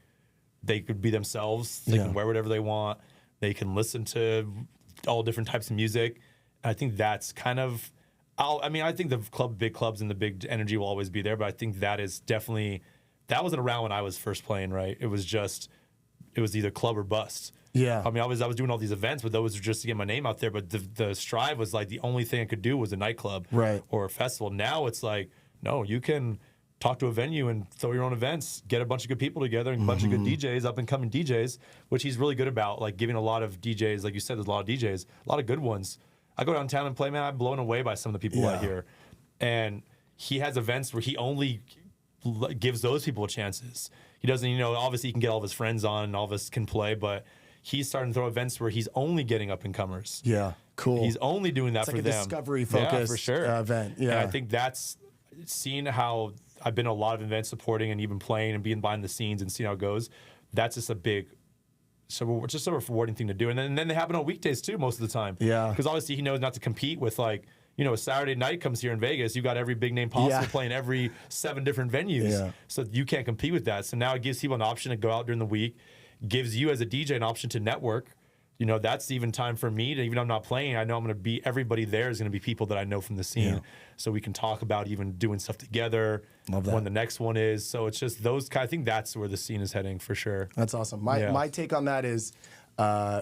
A: they could be themselves. They can wear whatever they want. They can listen to all different types of music. And I think that's kind of, I think the big clubs and the big energy will always be there, but I think that is definitely, that wasn't around when I was first playing, right? It was either club or bust.
B: Yeah.
A: I mean, I was doing all these events, but those were just to get my name out there. But the Strive was like the only thing I could do was a nightclub,
B: right,
A: or a festival. Now it's like, no, you can talk to a venue and throw your own events, get a bunch of good people together, and a bunch of good DJs, up and coming DJs, which he's really good about, like giving a lot of DJs, like you said, there's a lot of DJs, a lot of good ones. I go downtown and play, man, I'm blown away by some of the people out here. And he has events where he only gives those people chances. He doesn't, you know, obviously he can get all of his friends on and all of us can play, but he's starting to throw events where he's only getting up and comers.
B: Yeah, cool.
A: He's only doing that
B: it's
A: for
B: like a
A: them.
B: Discovery focused
A: for sure.
B: Event. Yeah.
A: And I think that's seeing how I've been to a lot of events supporting and even playing and being behind the scenes and seeing how it goes. That's just it's just a rewarding thing to do. And then they happen on weekdays too, most of the time.
B: Yeah.
A: Because obviously he knows not to compete with like, you know, a Saturday night comes here in Vegas, you got every big name possible playing every 7 different venues.
B: Yeah.
A: So you can't compete with that. So now it gives people an option to go out during the week, gives you as a DJ an option to network. You know, that's even time for me to, even though I'm not playing, I know I'm going to be, everybody there is going to be people that I know from the scene.
B: Yeah.
A: So we can talk about even doing stuff together.
B: Love that.
A: When the next one is. So it's just those, I think that's where the scene is heading for sure.
B: That's awesome. My take on that is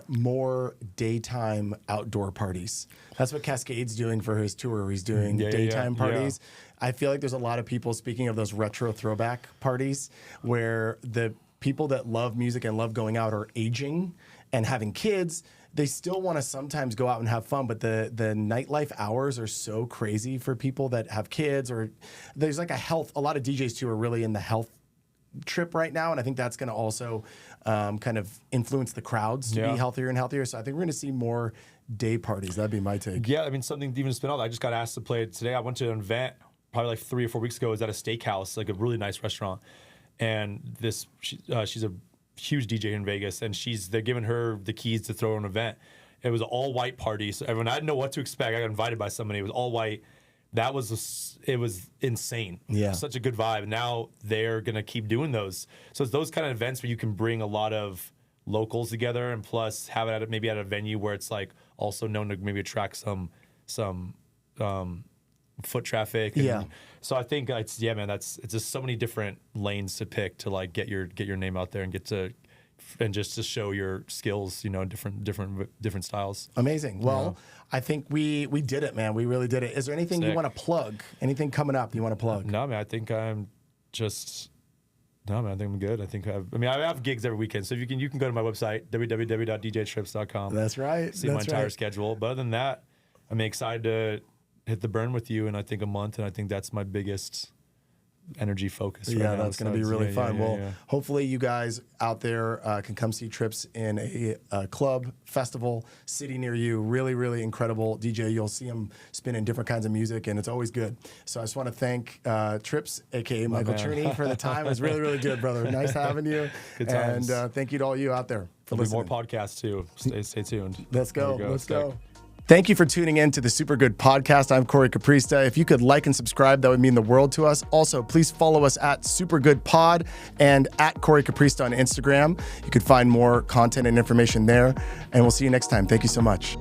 B: more daytime outdoor parties. That's what Cascade's doing for his tour. He's doing daytime parties. I feel like there's a lot of people, speaking of those retro throwback parties, where the people that love music and love going out are aging and having kids. They still want to sometimes go out and have fun, but the nightlife hours are so crazy for people that have kids, or there's like a lot of DJs too are really in the health trip right now, and I think that's going to also kind of influence the crowds to be healthier and healthier. So I think we're going to see more day parties. That'd be my take.
A: Yeah, I mean, something even to spin off. I just got asked to play it today. I went to an event probably like 3 or 4 weeks ago. It was at a steakhouse, like a really nice restaurant, and she's a huge DJ in Vegas, and they're giving her the keys to throw an event. It was an all white party, so everyone, I didn't know what to expect. I got invited by somebody. It was all white. It was insane.
B: Yeah,
A: such a good vibe. Now they're gonna keep doing those. So it's those kind of events where you can bring a lot of locals together, and plus have it maybe at a venue where it's like also known to maybe attract some foot traffic. And so I think it's just so many different lanes to pick to like get your name out there and just to show your skills, you know, different styles.
B: Amazing. Well, I think we did it, man. We really did it. Is there anything you want to plug? Anything coming up you want to plug?
A: No, man. I think I'm good. I have gigs every weekend. So you can go to my website, www.djtrips.com.
B: That's right.
A: See my entire schedule. But other than that, I'm excited to hit the burn with you in I think a month, and I think that's my biggest energy focus.
B: Yeah,
A: right now,
B: that's going to be
A: it's-
B: really
A: yeah,
B: fun.
A: yeah,
B: Well,
A: yeah.
B: hopefully you guys out there can come see Trips in a club, festival, city near you. Really, really incredible DJ. You'll see him spinning different kinds of music, and it's always good. So I just want to thank Trips, a.k.a. Michael
A: man.
B: Cherney, for the time. It was really, really good, brother. Nice having you.
A: Good times.
B: And thank you to all you out there for
A: There'll be
B: listening.
A: more podcasts too. Stay tuned.
B: Let's go.
A: There we
B: Let's
A: Sick.
B: go. Thank you for tuning in to the Super Good Podcast. I'm Corey Caprista. If you could like and subscribe, that would mean the world to us. Also, please follow us at Super Good Pod and at Corey Caprista on Instagram. You could find more content and information there. And we'll see you next time. Thank you so much.